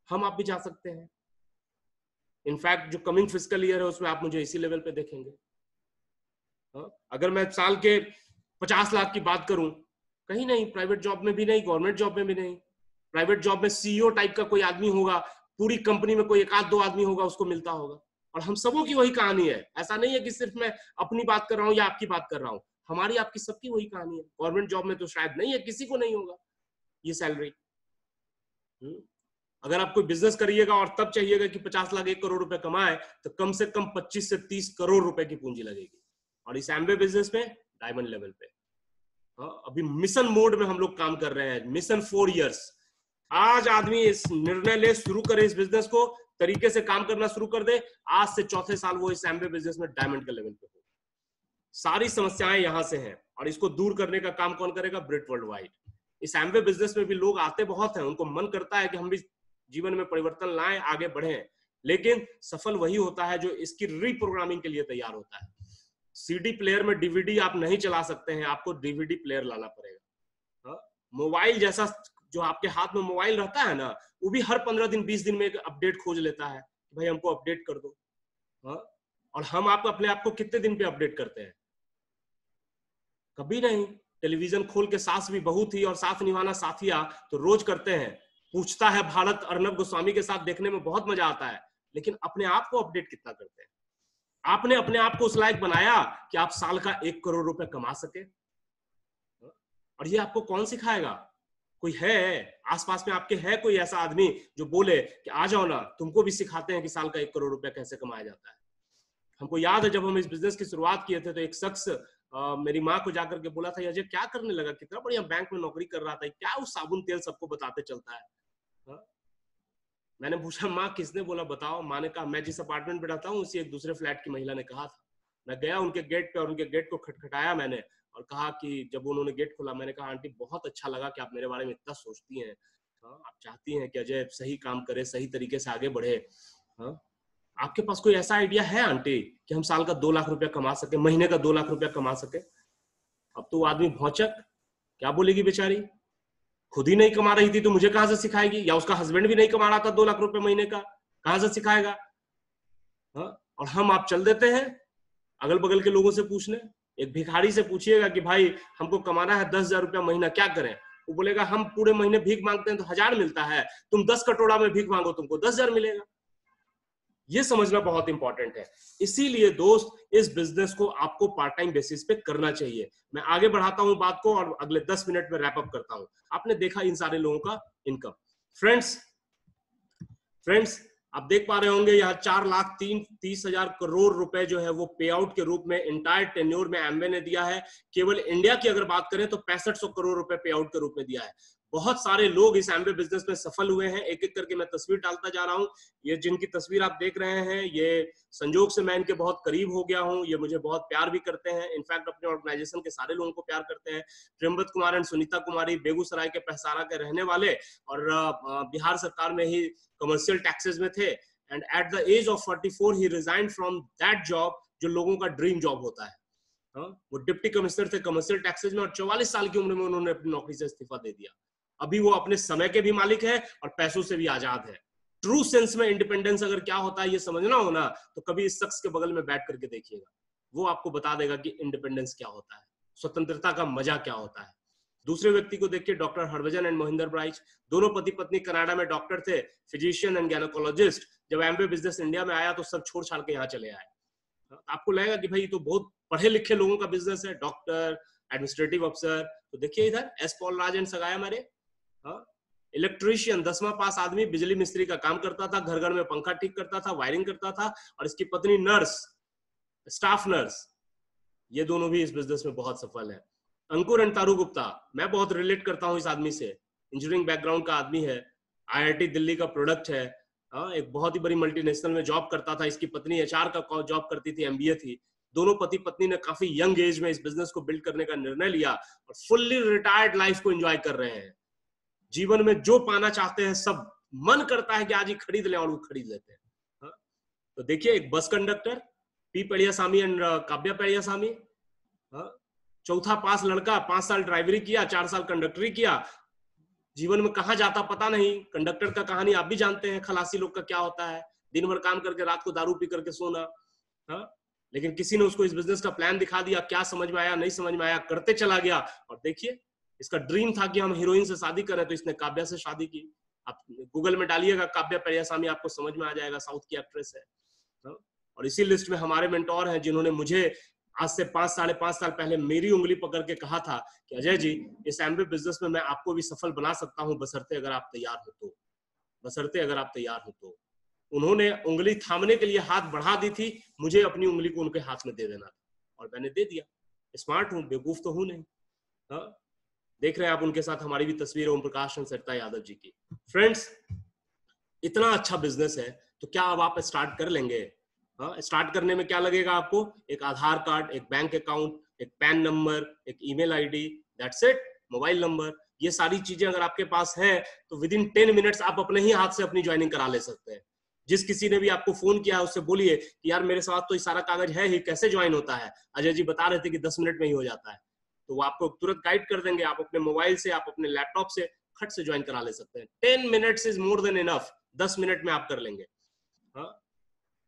हम आप भी जा सकते हैं। इनफैक्ट जो कमिंग फिस्कल ईयर है उसमें आप मुझे इसी लेवल पे देखेंगे। अगर मैं साल के 50 लाख की बात करूं, कहीं नहीं, प्राइवेट जॉब में भी नहीं, गवर्नमेंट जॉब में भी नहीं। प्राइवेट जॉब में CEO टाइप का कोई आदमी होगा, पूरी कंपनी में कोई 1-2 आदमी होगा, उसको मिलता होगा। और हम सबों की वही कहानी है। ऐसा नहीं है कि सिर्फ मैं अपनी बात कर रहा हूं या आपकी बात कर रहा हूं, हमारी आपकी सबकी वही कहानी है। गवर्नमेंट जॉब में तो शायद नहीं है, किसी को नहीं होगा ये सैलरी। अगर आप कोई बिजनेस करिएगा और तब चाहिएगा कि 50 लाख 1 करोड़ रुपए कमाए, तो कम से कम 25 से 30 करोड़ रुपए की पूंजी लगेगी। और इस एम्बे बिजनेस में डायमंड लेवल पे अभी मिशन मोड में हम लोग काम कर रहे हैं, मिशन 4 इयर्स। आज आदमी इस निर्णय ले, शुरू करे इस बिजनेस को, तरीके से काम करना शुरू कर दे, आज से चौथे साल वो इस एम्बे बिजनेस में डायमंड के लेवल पे हो। सारी समस्याएं यहां से हैं और इसको दूर करने का काम कौन करेगा? ब्रिट वर्ल्ड वाइड। इस एम्बे बिजनेस में भी लोग आते बहुत हैं, उनको मन करता है कि हम भी जीवन में परिवर्तन लाएं, आगे बढ़ें, लेकिन सफल वही होता है जो इसकी रीप्रोग्रामिंग के लिए तैयार होता है। सीडी प्लेयर में डीवीडी आप नहीं चला सकते हैं, आपको डीवीडी प्लेयर लाना पड़ेगा। मोबाइल जैसा जो आपके हाथ में मोबाइल रहता है ना, वो भी हर 15 दिन 20 दिन में एक अपडेट खोज लेता है, भाई हमको अपडेट कर दो। और हम आप अपने आप को कितने दिन पे अपडेट करते हैं? कभी नहीं। टेलीविजन खोल के सास भी बहू थी और साथ निभाना साथिया तो रोज करते हैं। पूछता है भारत अर्नब गोस्वामी के साथ देखने में बहुत मजा आता है, लेकिन अपने आप को अपडेट कितना करते हैं? आपने अपने आप को उस लायक बनाया कि आप साल का 1 करोड़ रुपए कमा सके? और ये आपको कौन सिखाएगा? कोई है आसपास में आपके, है कोई ऐसा आदमी जो बोले कि आ जाओ ना, तुमको भी सिखाते हैं कि साल का 1 करोड़ रुपया कैसे कमाया जाता है? हमको याद है जब हम इस बिजनेस की शुरुआत किए थे तो एक शख्स मेरी माँ को जाकर के बोला था, अजय क्या करने लगा, कितना बढ़िया बैंक में नौकरी कर रहा था, क्या वो साबुन तेल सबको बताते चलता है? मैंने पूछा माँ किसने बोला बताओ? माँ ने कहा मैं जिस अपार्टमेंट में रहता हूँ उसी एक दूसरे फ्लैट की महिला ने कहा था। मैं गया उनके गेट पे और उनके गेट को खटखटाया मैंने और कहा कि जब उन्होंने गेट खोला, मैंने कहा आंटी बहुत अच्छा लगा कि आप मेरे बारे में इतना सोचती हैं, आप चाहती हैं कि अजय सही काम करे, सही तरीके से आगे बढ़े। आपके पास कोई ऐसा आइडिया है आंटी कि हम साल का 2 लाख रुपया कमा सके, महीने का 2 लाख रुपया कमा सके? अब तो आदमी भौचक क्या बोलेगी बेचारी, खुद ही नहीं कमा रही थी तो मुझे कहां से सिखाएगी? या उसका हस्बैंड भी नहीं कमा रहा था 2 लाख रुपए महीने का, कहां से सिखाएगा? और हम आप चल देते हैं अगल बगल के लोगों से पूछने। एक भिखारी से पूछिएगा कि भाई हमको कमाना है 10,000 रुपया महीना, क्या करें? वो बोलेगा हम पूरे महीने भीख मांगते हैं तो 1000 मिलता है, तुम 10 कटोरा में भीख मांगो तुमको 10,000 मिलेगा। ये समझना बहुत इंपॉर्टेंट है। इसीलिए दोस्त, इस बिजनेस को आपको पार्ट टाइम बेसिस पे करना चाहिए। मैं आगे बढ़ाता हूं बात को और अगले 10 मिनट में रैप अप करता हूं। आपने देखा इन सारे लोगों का इनकम। फ्रेंड्स आप देख पा रहे होंगे यहाँ 4,30,000 करोड़ रुपए जो है वो पे आउट के रूप में इंटायर टेन्योर में एम्बे ने दिया है। केवल इंडिया की अगर बात करें तो 6500 करोड़ रुपए पे आउट के रूप में दिया है। बहुत सारे लोग इस एम्बे बिजनेस में सफल हुए हैं, एक एक करके मैं तस्वीर डालता जा रहा हूं। ये जिनकी तस्वीर आप देख रहे हैं, ये संजोग से मैं इनके बहुत करीब हो गया हूं, ये मुझे बहुत प्यार भी करते हैं, इनफैक्ट अपने ऑर्गेनाइजेशन के सारे लोगों को प्यार करते हैं। प्रेमवत कुमार एंड सुनीता कुमारी बेगूसराय के पहसारा के रहने वाले और बिहार सरकार में ही कमर्शियल टैक्सेस में थे, and at the age of 44 he resigned from that job जो लोगों का ड्रीम जॉब होता है। वो डिप्टी कमिश्नर थे कमर्शियल टैक्सेस में और 44 साल की उम्र में उन्होंने अपनी नौकरी से इस्तीफा दे दिया। अभी वो अपने समय के भी मालिक है और पैसों से भी आजाद है। ट्रू सेंस में इंडिपेंडेंस अगर क्या होता है ये समझना हो ना, तो कभी इस शख्स के बगल में बैठ करके देखिएगा, वो आपको बता देगा कि इंडिपेंडेंस क्या होता है, स्वतंत्रता का मजा क्या होता है। दूसरे व्यक्ति को देखिए, डॉक्टर हरभजन एंड मोहिंदर ब्राइच, दोनों पति पत्नी कनाडा में डॉक्टर थे, फिजिशियन एंड गायनेकोलॉजिस्ट। जब एम्बे बिजनेस इंडिया में आया तो सब छोड़ छाड़ के यहाँ चले आए। आपको लगेगा कि भाई तो बहुत पढ़े लिखे लोगों का बिजनेस है, डॉक्टर, एडमिनिस्ट्रेटिव अफसर। तो देखिए इधर S Paul Raj and Sagaya हमारे, इलेक्ट्रीशियन 10वां पास आदमी, बिजली मिस्त्री का काम करता था, घर घर में पंखा ठीक करता था, वायरिंग करता था, और इसकी पत्नी नर्स, स्टाफ नर्स। ये दोनों भी इस बिजनेस में बहुत सफल है। अंकुर एंड तारू गुप्ता, मैं बहुत रिलेट करता हूं इस आदमी से, इंजीनियरिंग बैकग्राउंड का आदमी है, IIT दिल्ली का प्रोडक्ट है, एक बहुत ही बड़ी मल्टीनेशनल में जॉब करता था। इसकी पत्नी HR का जॉब करती थी, MBA थी। दोनों पति पत्नी ने काफी यंग एज में इस बिजनेस को बिल्ड करने का निर्णय लिया और फुल्ली रिटायर्ड लाइफ को एंजॉय कर रहे हैं। जीवन में जो पाना चाहते हैं सब मन करता है कि आज ही खरीद लें, और वो खरीद लेते हैं। तो देखिए, एक bus conductor P Periyasamy and Kavya Periyasamy, चौथा पास लड़का, 5 साल ड्राइवरी किया, 4 साल कंडक्टरी किया। जीवन में कहां जाता पता नहीं। कंडक्टर का कहानी आप भी जानते हैं, खलासी लोग का क्या होता है, दिन भर काम करके रात को दारू पी करके सोना। लेकिन किसी ने उसको इस बिजनेस का प्लान दिखा दिया, क्या समझ में आया, नहीं समझ में आया, करते चला गया। और देखिए, इसका ड्रीम था कि हम हीरोइन से शादी करें, तो इसने काव्या से शादी की। आप गूगल में डालिएगा काव्या पेड़ियासामी, आपको समझ में आ जाएगा, साउथ की एक्ट्रेस है। और इसी लिस्ट में हमारे मेंटोर हैं जिन्होंने मुझे आज से 5 साढ़े 5 साल पहले मेरी उंगली पकड़ के कहा था कि अजय जी, इस एमबीए बिजनेस में मैं आपको भी सफल बना सकता हूं, बशर्ते अगर आप तैयार हो तो, बशर्ते अगर आप तैयार हो तो। उन्होंने उंगली थामने के लिए हाथ बढ़ा दी थी, मुझे अपनी उंगली को उनके हाथ में दे देना था, और मैंने दे दिया। स्मार्ट हूं, बेवकूफ तो हूं नहीं। हाँ, देख रहे हैं आप उनके साथ हमारी भी तस्वीर ओम प्रकाश सरिता यादव जी की। फ्रेंड्स, इतना अच्छा बिजनेस है, तो क्या अब आप स्टार्ट कर लेंगे? हाँ, स्टार्ट करने में क्या लगेगा आपको? एक आधार कार्ड, एक बैंक अकाउंट, एक पैन नंबर, एक email ID, that's it, mobile number. ये सारी चीजें अगर आपके पास हैं तो विद इन 10 मिनट्स आप अपने ही हाथ से अपनी ज्वाइनिंग करा ले सकते हैं। जिस किसी ने भी आपको फोन किया उससे बोलिए कि यार मेरे साथ तो ये सारा कागज है ही, कैसे ज्वाइन होता है? अजय जी बता रहे थे कि 10 मिनट में ही हो जाता है। तो वो आपको तुरंत गाइड कर देंगे। आप अपने मोबाइल से, आप अपने लैपटॉप से खट से ज्वाइन करा ले सकते हैं। 10 minutes is more than enough. 10 minute में आप कर लेंगे। हाँ,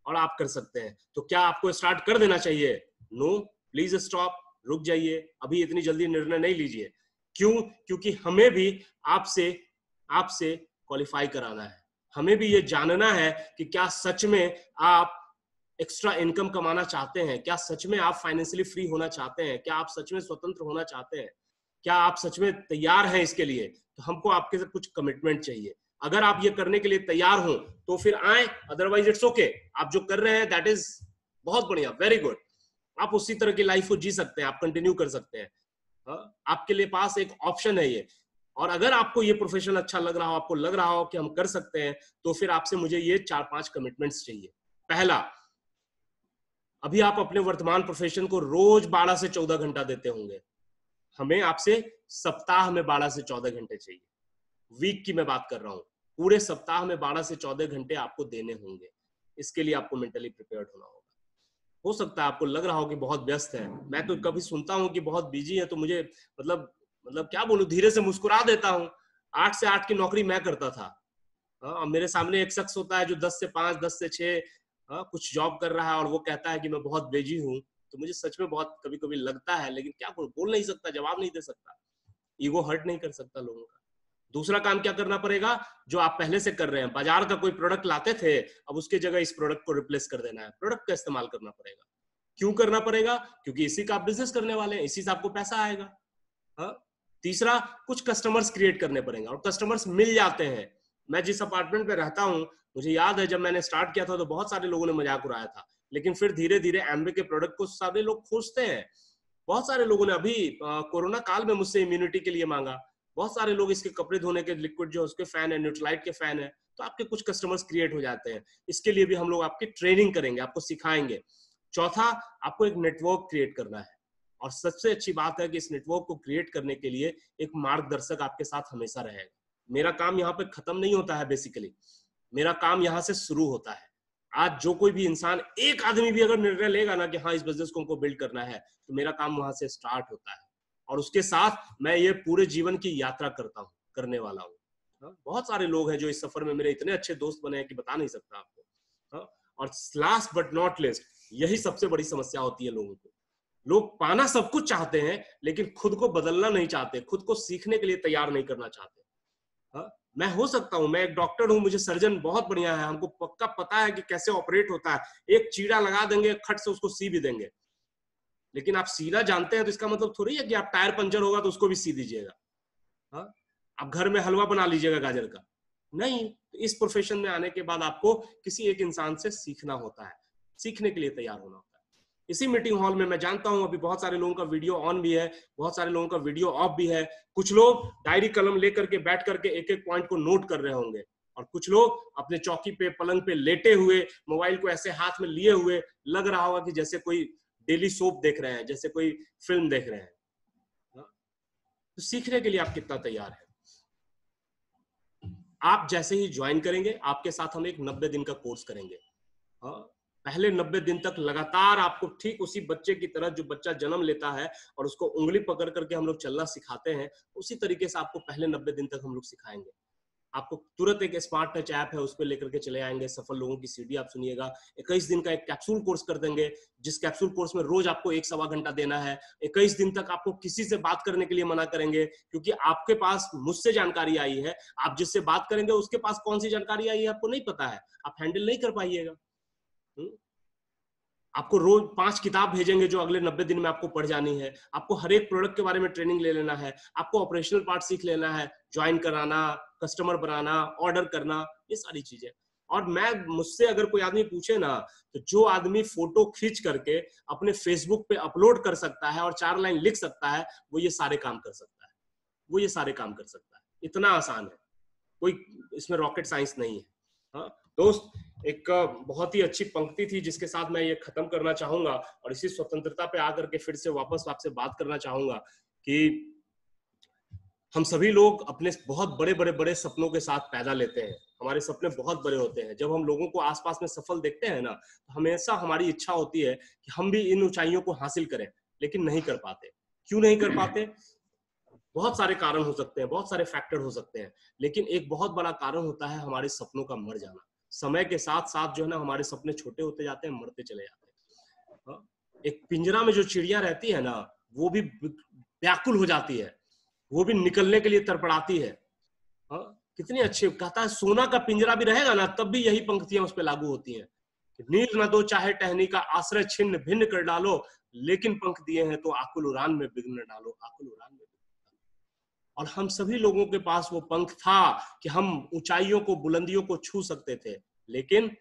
और आप कर सकते हैं। तो क्या आपको स्टार्ट कर देना चाहिए? नो, प्लीज स्टॉप, रुक जाइए, अभी इतनी जल्दी निर्णय नहीं लीजिए। क्यों? क्योंकि हमें भी आपसे क्वालिफाई कराना है। हमें भी ये जानना है कि क्या सच में आप एक्स्ट्रा इनकम कमाना चाहते हैं, क्या सच में आप फाइनेंशियली फ्री होना चाहते हैं, क्या आप सच में स्वतंत्र होना चाहते हैं, क्या आप सच में तैयार हैं इसके लिए? तो हमको आपके से कुछ कमिटमेंट चाहिए। अगर आप ये करने के लिए तैयार हो तो फिर आए, अदरवाइज इट्स ओके। आप जो कर रहे हैं दैट इज बहुत बढ़िया, वेरी गुड। आप उसी तरह की लाइफ को जी सकते हैं, आप कंटिन्यू कर सकते हैं। आपके लिए पास एक ऑप्शन है ये। और अगर आपको ये प्रोफेशन अच्छा लग रहा हो, आपको लग रहा हो कि हम कर सकते हैं, तो फिर आपसे मुझे ये 4-5 कमिटमेंट्स चाहिए। पहला, अभी आप अपने वर्तमान प्रोफेशन को रोज 12 से 14 घंटा देते होंगे। हमें आपसे सप्ताह में 12 से 14 घंटे चाहिए। वीक की मैं बात कर रहा हूं। पूरे सप्ताह में 12 से 14 घंटे आपको देने होंगे। इसके लिए आपको मेंटली प्रिपेयर्ड होना होगा। हो सकता है आपको लग रहा हो कि बहुत व्यस्त है। मैं तो कभी सुनता हूं कि बहुत बिजी है, तो मुझे मतलब क्या बोलूं, धीरे से मुस्कुरा देता हूं। 8 से 8 की नौकरी मैं करता था। मेरे सामने एक शख्स होता है जो 10 से 5, 10 से 6 कुछ जॉब कर रहा है, और वो कहता है कि मैं बहुत बिजी हूं। तो मुझे सच में बहुत कभी कभी लगता है, लेकिन क्या बोल नहीं सकता, जवाब नहीं दे सकता, ईगो हर्ट नहीं कर सकता लोगों का। दूसरा काम क्या करना पड़ेगा? जो आप पहले से कर रहे हैं, बाजार का कोई प्रोडक्ट लाते थे, अब उसके जगह इस प्रोडक्ट को रिप्लेस कर देना है। प्रोडक्ट का इस्तेमाल करना पड़ेगा। क्यों करना पड़ेगा? क्योंकि इसी का आप बिजनेस करने वाले हैं, इसी से आपको पैसा आएगा। हाँ? तीसरा, कुछ कस्टमर्स क्रिएट करने पड़ेंगे, और कस्टमर्स मिल जाते हैं। मैं जिस अपार्टमेंट में रहता हूं, मुझे याद है जब मैंने स्टार्ट किया था तो बहुत सारे लोगों ने मजाक उड़ाया था, लेकिन फिर धीरे धीरे एम्बे के प्रोडक्ट को सारे लोग खोजते हैं। बहुत सारे लोगों ने अभी कोरोना काल में मुझसे इम्यूनिटी के लिए मांगा। बहुत सारे लोग इसके कपड़े धोने के लिक्विड जो उसके फैन है, न्यूट्रलाइट के फैन है। तो आपके कुछ कस्टमर्स क्रिएट हो जाते हैं। इसके लिए भी हम लोग आपकी ट्रेनिंग करेंगे, आपको सिखाएंगे। चौथा, आपको एक नेटवर्क क्रिएट करना है, और सबसे अच्छी बात है कि इस नेटवर्क को क्रिएट करने के लिए एक मार्गदर्शक आपके साथ हमेशा रहेगा। मेरा काम यहाँ पे खत्म नहीं होता है, बेसिकली मेरा काम यहाँ से शुरू होता है। आज जो कोई भी इंसान, एक आदमी भी अगर निर्णय लेगा ना कि हाँ इस बिजनेस को हमको बिल्ड करना है, तो मेरा काम वहां से स्टार्ट होता है। और उसके साथ मैं ये पूरे जीवन की यात्रा करने वाला हूँ। बहुत सारे लोग हैं जो इस सफर में मेरे इतने अच्छे दोस्त बने हैं कि बता नहीं सकता आपको। और लास्ट बट नॉट लिस्ट, यही सबसे बड़ी समस्या होती है लोगों को। लोग पाना सब कुछ चाहते हैं, लेकिन खुद को बदलना नहीं चाहते, खुद को सीखने के लिए तैयार नहीं करना चाहते। मैं हो सकता हूं, मैं एक डॉक्टर हूं, मुझे सर्जन बहुत बढ़िया है, हमको पक्का पता है कि कैसे ऑपरेट होता है। एक चीरा लगा देंगे, खट से उसको सी भी देंगे। लेकिन आप सीना जानते हैं तो इसका मतलब थोड़ी है कि आप टायर पंचर होगा तो उसको भी सी दीजिएगा। आप घर में हलवा बना लीजिएगा गाजर का, नहीं। तो इस प्रोफेशन में आने के बाद आपको किसी एक इंसान से सीखना होता है, सीखने के लिए तैयार होना होता है। इसी मीटिंग हॉल में मैं जानता हूं अभी बहुत सारे लोगों का वीडियो ऑन भी है, बहुत सारे लोगों का वीडियो ऑफ भी है। कुछ लोग डायरी कलम लेकर के बैठ करके एक एक पॉइंट को नोट कर रहे होंगे, और कुछ लोग अपने चौकी पे, पलंग पे लेटे हुए, मोबाइल को ऐसे हाथ में लिए हुए, लग रहा होगा कि जैसे कोई डेली सोप देख रहे हैं, जैसे कोई फिल्म देख रहे हैं। तो सीखने के लिए आप कितना तैयार है? आप जैसे ही ज्वाइन करेंगे, आपके साथ हम एक 90 दिन का कोर्स करेंगे। पहले 90 दिन तक लगातार आपको ठीक उसी बच्चे की तरह, जो बच्चा जन्म लेता है और उसको उंगली पकड़ करके हम लोग चलना सिखाते हैं, उसी तरीके से आपको पहले 90 दिन तक हम लोग सिखाएंगे। आपको तुरंत एक स्मार्ट टच ऐप है, उस पर लेकर के चले आएंगे। सफल लोगों की सीढ़ी आप सुनिएगा। 21 दिन का एक कैप्सूल कोर्स कर देंगे, जिस कैप्सूल कोर्स में रोज आपको 1-1.25 घंटा देना है। 21 दिन तक आपको किसी से बात करने के लिए मना करेंगे, क्योंकि आपके पास मुझसे जानकारी आई है। आप जिससे बात करेंगे उसके पास कौन सी जानकारी आई है आपको नहीं पता है, आप हैंडल नहीं कर पाइएगा। आपको रोज 5 किताब भेजेंगे जो अगले 90 दिन में आपको पढ़ जानी है। आपको हर एक प्रोडक्ट के बारे में ट्रेनिंग ले लेना है। आपको ऑपरेशनल पार्ट सीख लेना है, ज्वाइन कराना, कस्टमर बनाना, ऑर्डर करना, ये सारी चीजें। और मैं मुझसे अगर कोई आदमी पूछे ना, तो जो आदमी फोटो खींच करके अपने फेसबुक पे अपलोड कर सकता है और 4 लाइन लिख सकता है, वो ये सारे काम कर सकता है। वो ये सारे काम कर सकता है। इतना आसान है, कोई इसमें रॉकेट साइंस नहीं है। हाँ दोस्त, एक बहुत ही अच्छी पंक्ति थी जिसके साथ मैं ये खत्म करना चाहूंगा और इसी स्वतंत्रता पे आकर के फिर से वापस आपसे बात करना चाहूंगा कि हम सभी लोग अपने बहुत बड़े बड़े बड़े सपनों के साथ पैदा लेते हैं। हमारे सपने बहुत बड़े होते हैं। जब हम लोगों को आसपास में सफल देखते हैं ना, तो हमेशा हमारी इच्छा होती है कि हम भी इन ऊंचाइयों को हासिल करें, लेकिन नहीं कर पाते। क्यों नहीं कर पाते? बहुत सारे कारण हो सकते हैं, बहुत सारे फैक्टर हो सकते हैं, लेकिन एक बहुत बड़ा कारण होता है हमारे सपनों का मर जाना। समय के साथ साथ जो है ना, हमारे सपने छोटे होते जाते हैं, मरते चले जाते हैं। एक पिंजरा में जो चिड़िया रहती है ना, वो भी व्याकुल हो जाती है, वो भी निकलने के लिए तड़पड़ाती है। कितनी अच्छी कहता है, सोना का पिंजरा भी रहेगा ना, तब भी यही पंक्तियां उस पर लागू होती हैं। नीर न दो चाहे टहनी का, आश्रय छिन्न भिन्न कर डालो, लेकिन पंख दिए हैं तो आकुल उड़ान में बिघ्न डालो, आकुल उड़ान में। और हम सभी लोगों के पास वो पंख था कि हम ऊंचाइयों को, बुलंदियों को छू सकते थे, लेकिन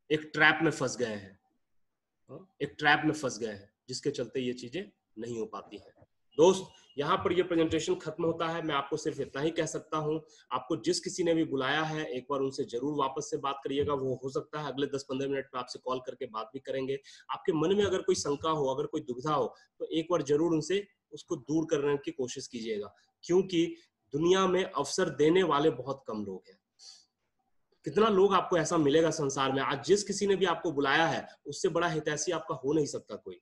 एक ट्रैप में फंस गए हैं। एक ट्रैप में फंस गए हैं जिसके चलते ये चीजें नहीं हो पाती हैं। दोस्त, यहाँ पर ये प्रेजेंटेशन खत्म होता है। मैं आपको सिर्फ इतना ही कह सकता हूँ, आपको जिस किसी ने भी बुलाया है, एक बार उनसे जरूर वापस से बात करिएगा। वो हो सकता है अगले 10-15 मिनट में आपसे कॉल करके बात भी करेंगे। आपके मन में अगर कोई शंका हो, अगर कोई दुविधा हो, तो एक बार जरूर उनसे उसको दूर करने की कोशिश कीजिएगा, क्योंकि दुनिया में अवसर देने वाले बहुत कम लोग हैं। कितना लोग आपको ऐसा मिलेगा संसार में, आज जिस किसी ने भी आपको बुलाया है उससे बड़ा हितैषी आपका हो नहीं सकता कोई।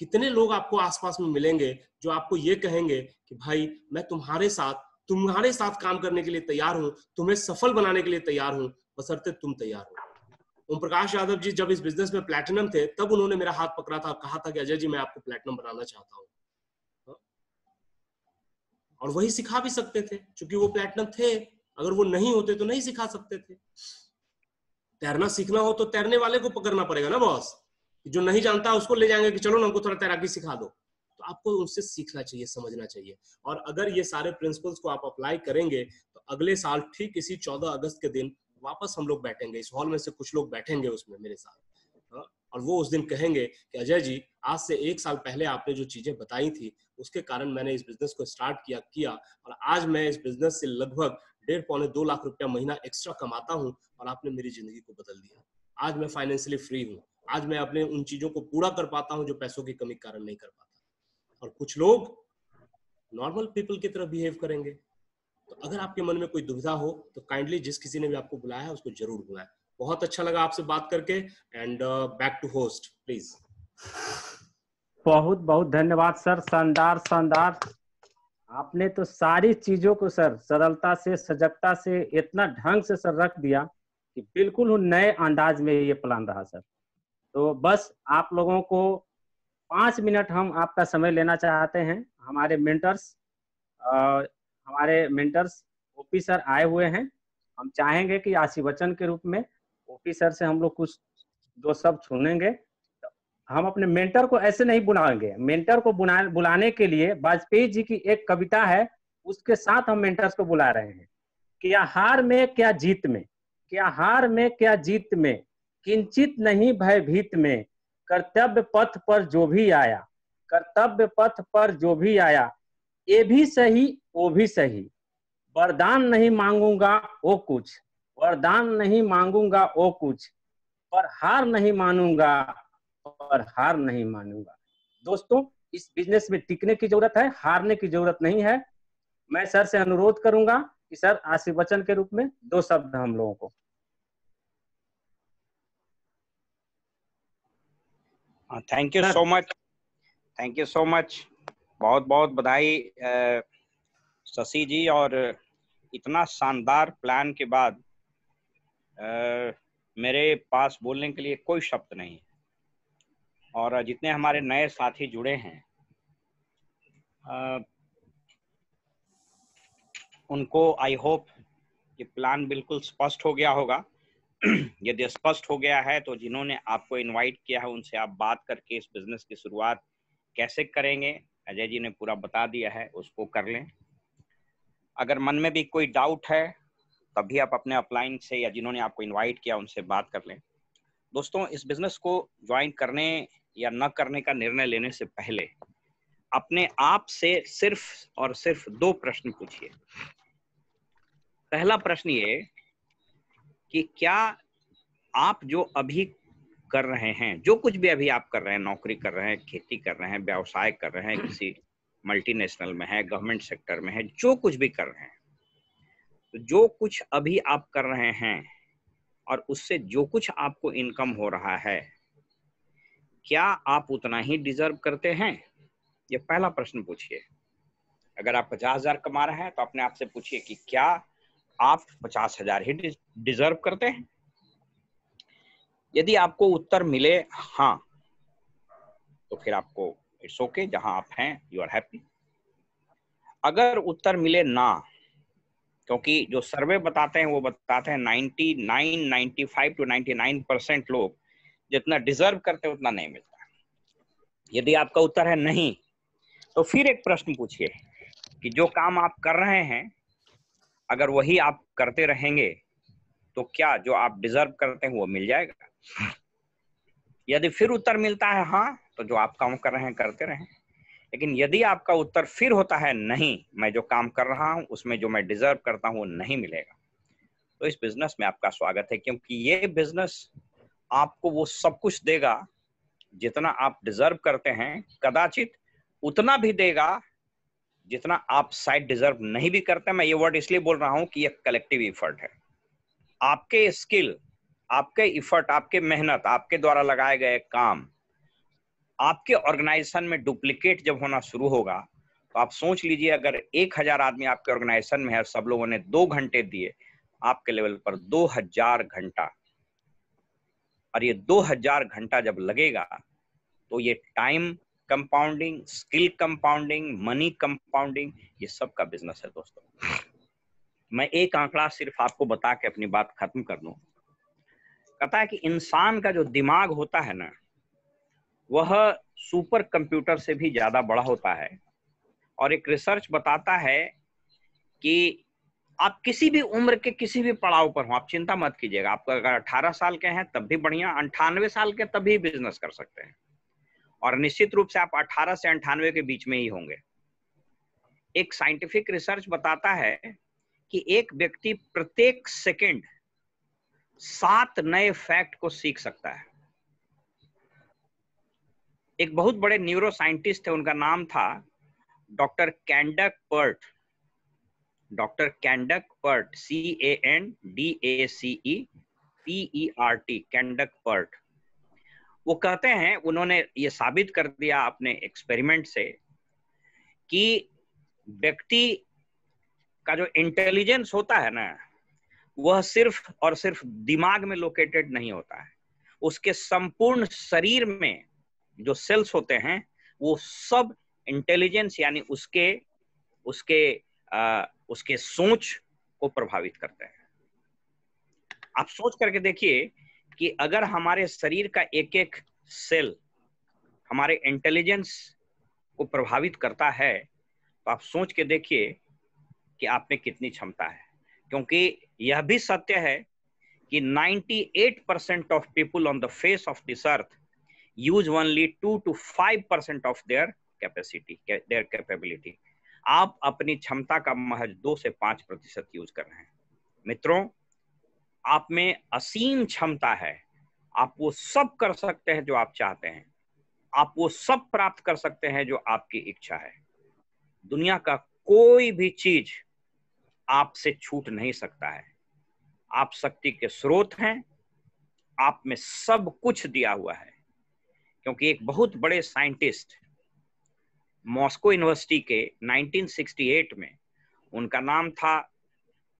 कितने लोग आपको आसपास में मिलेंगे जो आपको ये कहेंगे कि भाई मैं तुम्हारे साथ काम करने के लिए तैयार हूं, तुम्हें सफल बनाने के लिए तैयार हूं, बशर्ते तुम तैयार हो। ओम प्रकाश यादव जी जब इस बिजनेस में प्लैटिनम थे, तब उन्होंने मेरा हाथ पकड़ा था, कहा था कि अजय जी मैं आपको प्लैटिनम बनाना चाहता हूं। और वही सिखा भी सकते थे, क्योंकि वो प्लैटिनम थे। अगर वो नहीं होते तो नहीं सिखा सकते थे। तैरना सीखना हो तो तैरने वाले को पकड़ना पड़ेगा ना बॉस, जो नहीं जानता उसको ले जाएंगे कि चलो ना हमको थोड़ा तैराकी सिखा दो। तो आपको उनसे सीखना चाहिए, समझना चाहिए। और अगर ये सारे प्रिंसिपल्स को आप अप्लाई करेंगे, तो अगले साल ठीक इसी 14 अगस्त के दिन वापस हम लोग बैठेंगे इस हॉल में से, कुछ लोग बैठेंगे उसमें मेरे साथ, और वो उस दिन कहेंगे कि अजय जी आज से 1 साल पहले आपने जो चीजें बताई थी, उसके कारण मैंने इस बिजनेस को स्टार्ट किया और आज मैं इस बिजनेस से लगभग 1.5-2 लाख रुपया महीना एक्स्ट्रा कमाता हूं, और आपने मेरी जिंदगी को बदल दिया। आज मैं फाइनेंशियली फ्री हूँ। आज मैं अपने उन चीजों को पूरा कर पाता हूँ जो पैसों की कमी के कारण नहीं कर पाता। और कुछ लोग नॉर्मल पीपल की तरह बिहेव करेंगे। तो अगर आपके मन में कोई दुविधा हो, तो काइंडली जिस किसी ने भी आपको बुलाया है उसको जरूर बुलाएं। बहुत अच्छा लगा आपसे बात करके, and back to host please. बहुत बहुत धन्यवाद सर, शानदार शानदार। आपने तो सारी चीजों को सर सरलता से, सजगता से, इतना ढंग से सर रख दिया कि बिल्कुल नए अंदाज में ये प्लान रहा सर। तो बस आप लोगों को 5 मिनट हम आपका समय लेना चाहते हैं। हमारे मेंटर्स ओपी सर आए हुए हैं। हम चाहेंगे कि आशीर्वचन के रूप में ओपी सर से हम लोग कुछ 2 शब्द सुनेंगे। हम अपने मेंटर को ऐसे नहीं बुलाएंगे। मेंटर को बुलाने के लिए वाजपेयी जी की एक कविता है, उसके साथ हम मेंटर्स को बुला रहे हैं। क्या हार में क्या जीत में, क्या हार में क्या जीत में, किंचित नहीं भयभीत में, कर्तव्य पथ पर जो भी आया, कर्तव्य पथ पर जो भी आया, ये भी सही वो भी सही, वरदान नहीं मांगूंगा वो कुछ, वरदान नहीं मांगूंगा वो कुछ, पर हार नहीं मानूंगा, पर हार नहीं मानूंगा। दोस्तों, इस बिजनेस में टिकने की जरूरत है, हारने की जरूरत नहीं है। मैं सर से अनुरोध करूंगा कि सर आशीर्वचन के रूप में 2 शब्द हम लोगों को। Thank you so much, thank you so much. बहुत बहुत बधाई शशि जी। और इतना शानदार प्लान के बाद मेरे पास बोलने के लिए कोई शब्द नहीं है। और जितने हमारे नए साथी जुड़े हैं, उनको आई होप ये प्लान बिल्कुल स्पष्ट हो गया होगा। यदि स्पष्ट हो गया है तो जिन्होंने आपको इनवाइट किया है उनसे आप बात करके इस बिजनेस की शुरुआत कैसे करेंगे, अजय जी ने पूरा बता दिया है, उसको कर लें। अगर मन में भी कोई डाउट है तभी आप अपने अपलाइन से या जिन्होंने आपको इनवाइट किया उनसे बात कर लें। दोस्तों, इस बिजनेस को ज्वाइन करने या न करने का निर्णय लेने से पहले अपने आप से सिर्फ और सिर्फ 2 प्रश्न पूछिए। पहला प्रश्न ये कि क्या आप जो अभी कर रहे हैं, जो कुछ भी अभी आप कर रहे हैं, नौकरी कर रहे हैं, खेती कर रहे हैं, व्यवसाय कर रहे हैं, किसी मल्टीनेशनल में है, गवर्नमेंट सेक्टर में है, जो कुछ भी कर रहे हैं, तो जो कुछ अभी आप कर रहे हैं और उससे जो कुछ आपको इनकम हो रहा है, क्या आप उतना ही डिजर्व करते हैं? ये पहला प्रश्न पूछिए। अगर आप 50,000 कमा रहे हैं तो अपने आप से पूछिए कि क्या आप 50,000 ही डिजर्व करते हैं? यदि आपको उत्तर मिले हाँ, तो फिर आपको इट्स ओके, जहां आप हैं यू आर हैप्पी। अगर उत्तर मिले ना, क्योंकि जो सर्वे बताते हैं वो बताते हैं 95 to 99% लोग जितना डिजर्व करते हैं उतना नहीं मिलता। यदि आपका उत्तर है नहीं, तो फिर एक प्रश्न पूछिए कि जो काम आप कर रहे हैं अगर वही आप करते रहेंगे तो क्या जो आप डिजर्व करते हैं वो मिल जाएगा? यदि फिर उत्तर मिलता है हाँ, तो जो आप काम कर रहे हैं करते रहें। लेकिन यदि आपका उत्तर फिर होता है नहीं, मैं जो काम कर रहा हूं उसमें जो मैं डिजर्व करता हूं वो नहीं मिलेगा, तो इस बिजनेस में आपका स्वागत है, क्योंकि ये बिजनेस आपको वो सब कुछ देगा जितना आप डिजर्व करते हैं, कदाचित उतना भी देगा जितना आप शायद डिजर्व नहीं भी करते। मैं ये वर्ड इसलिए बोल रहा हूं कि ये कलेक्टिव इफर्ट है। आपके स्किल, आपके इफर्ट, आपके मेहनत, आपके द्वारा लगाए गए काम आपके ऑर्गेनाइजेशन में डुप्लीकेट जब होना शुरू होगा, तो आप सोच लीजिए अगर 1000 आदमी आपके ऑर्गेनाइजेशन में है, सब लोगों ने 2 घंटे दिए, आपके लेवल पर 2000 घंटा, और ये 2000 घंटा जब लगेगा तो ये time compounding, skill compounding, money compounding, ये सब का बिजनेस है दोस्तों। मैं एक आंकड़ा सिर्फ आपको बता के अपनी बात खत्म कर दूं। कहता है कि इंसान का जो दिमाग होता है ना, वह सुपर कंप्यूटर से भी ज्यादा बड़ा होता है। और एक रिसर्च बताता है कि आप किसी भी उम्र के किसी भी पड़ाव पर हो, आप चिंता मत कीजिएगा। आप अगर 18 साल के हैं तब भी बढ़िया, 98 साल के तब भी बिजनेस कर सकते हैं, और निश्चित रूप से आप 18 से 98 के बीच में ही होंगे। एक साइंटिफिक रिसर्च बताता है कि एक व्यक्ति प्रत्येक सेकंड 7 नए फैक्ट को सीख सकता है। एक बहुत बड़े न्यूरो साइंटिस्ट थे, उनका नाम था doctor Candace Pert. Doctor Candace Pert, CANDACEPERT, Candace Pert. वो कहते हैं, उन्होंने ये साबित कर दिया अपने एक्सपेरिमेंट से कि व्यक्ति का जो इंटेलिजेंस होता है ना, वह सिर्फ और सिर्फ दिमाग में लोकेटेड नहीं होता है। उसके संपूर्ण शरीर में जो सेल्स होते हैं वो सब इंटेलिजेंस यानी उसके सोच को प्रभावित करते हैं। आप सोच करके देखिए कि अगर हमारे शरीर का एक एक सेल हमारे इंटेलिजेंस को प्रभावित करता है, तो आप सोच के देखिए कि आप में कितनी क्षमता है। क्योंकि यह भी सत्य है कि 98% of people on the face of this earth use only 2 to 5% of their capacity, there capability. आप अपनी क्षमता का महज 2 से 5% यूज कर रहे हैं। मित्रों, आप में असीम क्षमता है। आप वो सब कर सकते हैं जो आप चाहते हैं। आप वो सब प्राप्त कर सकते हैं जो आपकी इच्छा है। दुनिया का कोई भी चीज आपसे छूट नहीं सकता है। आप शक्ति के स्रोत हैं, आप में सब कुछ दिया हुआ है। क्योंकि एक बहुत बड़े साइंटिस्ट मॉस्को यूनिवर्सिटी के 1968 में, उनका नाम था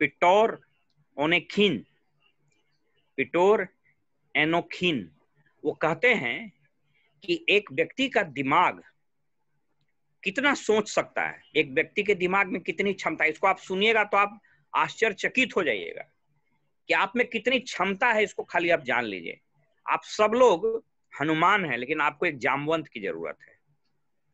पिटोर ओनेखिन, पिटोर एनोखिन। वो कहते हैं कि एक व्यक्ति का दिमाग कितना सोच सकता है, एक व्यक्ति के दिमाग में कितनी क्षमता है, इसको आप सुनिएगा तो आप आश्चर्यचकित हो जाइएगा। कि आप में कितनी क्षमता है, इसको खाली आप जान लीजिए। आप सब लोग हनुमान हैं, लेकिन आपको एक जामवंत की जरूरत है।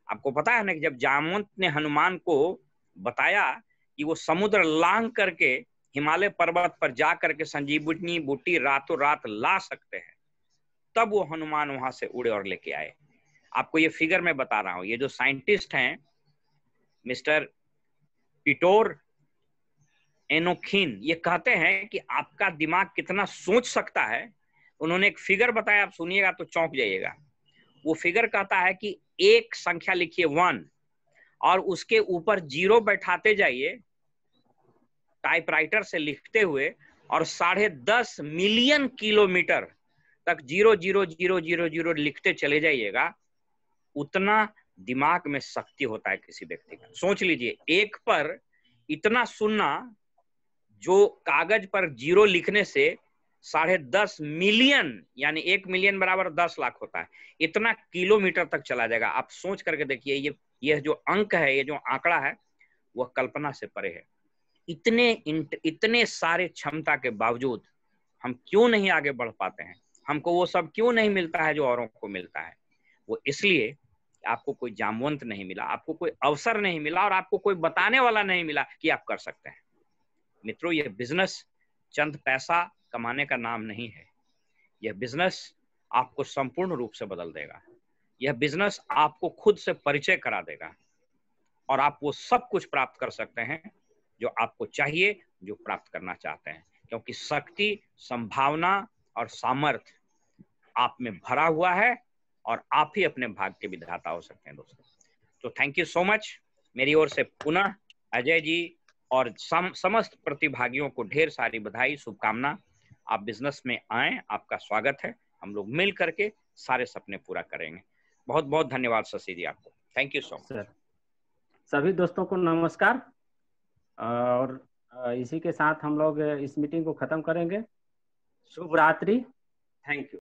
आपको पता है ना कि जब जामवंत ने हनुमान को बताया कि वो समुद्र लांघ करके हिमालय पर्वत पर जा करके संजीवनी बूटी रातों रात ला सकते हैं, तब वो हनुमान वहां से उड़े और लेके आए। आपको ये फिगर मैं बता रहा हूं, ये जो साइंटिस्ट हैं मिस्टर पीटोर एनोखिन, ये कहते हैं कि आपका दिमाग कितना सोच सकता है। उन्होंने एक फिगर बताया, आप सुनिएगा तो चौंक जाइएगा। वो फिगर कहता है कि एक संख्या लिखिए 1 और उसके ऊपर 0 बैठाते जाइए टाइपराइटर से लिखते हुए, और 10.5 मिलियन किलोमीटर तक 00000 लिखते चले जाइएगा। उतना दिमाग में शक्ति होता है किसी व्यक्ति का। सोच लीजिए, एक पर इतना सुनना, जो कागज पर 0 लिखने से 10.5 मिलियन, यानी 1 मिलियन बराबर 10 लाख होता है, इतना किलोमीटर तक चला जाएगा। आप सोच करके देखिए, ये जो अंक है, ये जो आंकड़ा है, वह कल्पना से परे है। इतने सारे क्षमता के बावजूद हम क्यों नहीं आगे बढ़ पाते हैं? हमको वो सब क्यों नहीं मिलता है जो औरों को मिलता है? वो इसलिए आपको कोई जामवंत नहीं मिला, आपको कोई अवसर नहीं मिला, और आपको कोई बताने वाला नहीं मिला कि आप कर सकते हैं। मित्रों, यह बिजनेस चंद पैसा कमाने का नाम नहीं है। यह बिजनेस आपको संपूर्ण रूप से बदल देगा। यह बिजनेस आपको खुद से परिचय करा देगा, और आप वो सब कुछ प्राप्त कर सकते हैं जो आपको चाहिए, जो प्राप्त करना चाहते हैं, क्योंकि शक्ति, संभावना और सामर्थ्य आप में भरा हुआ है, और आप ही अपने भाग्य के विधाता हो सकते हैं दोस्तों। तो थैंक यू सो मच। मेरी ओर से पुनः अजय जी और समस्त प्रतिभागियों को ढेर सारी बधाई, शुभकामना। आप बिजनेस में आए, आपका स्वागत है। हम लोग मिल करके सारे सपने पूरा करेंगे। बहुत बहुत धन्यवाद शशि जी आपको। Thank you so much. सभी दोस्तों को नमस्कार, और इसी के साथ हम लोग इस मीटिंग को खत्म करेंगे। शुभ रात्रि। Thank you.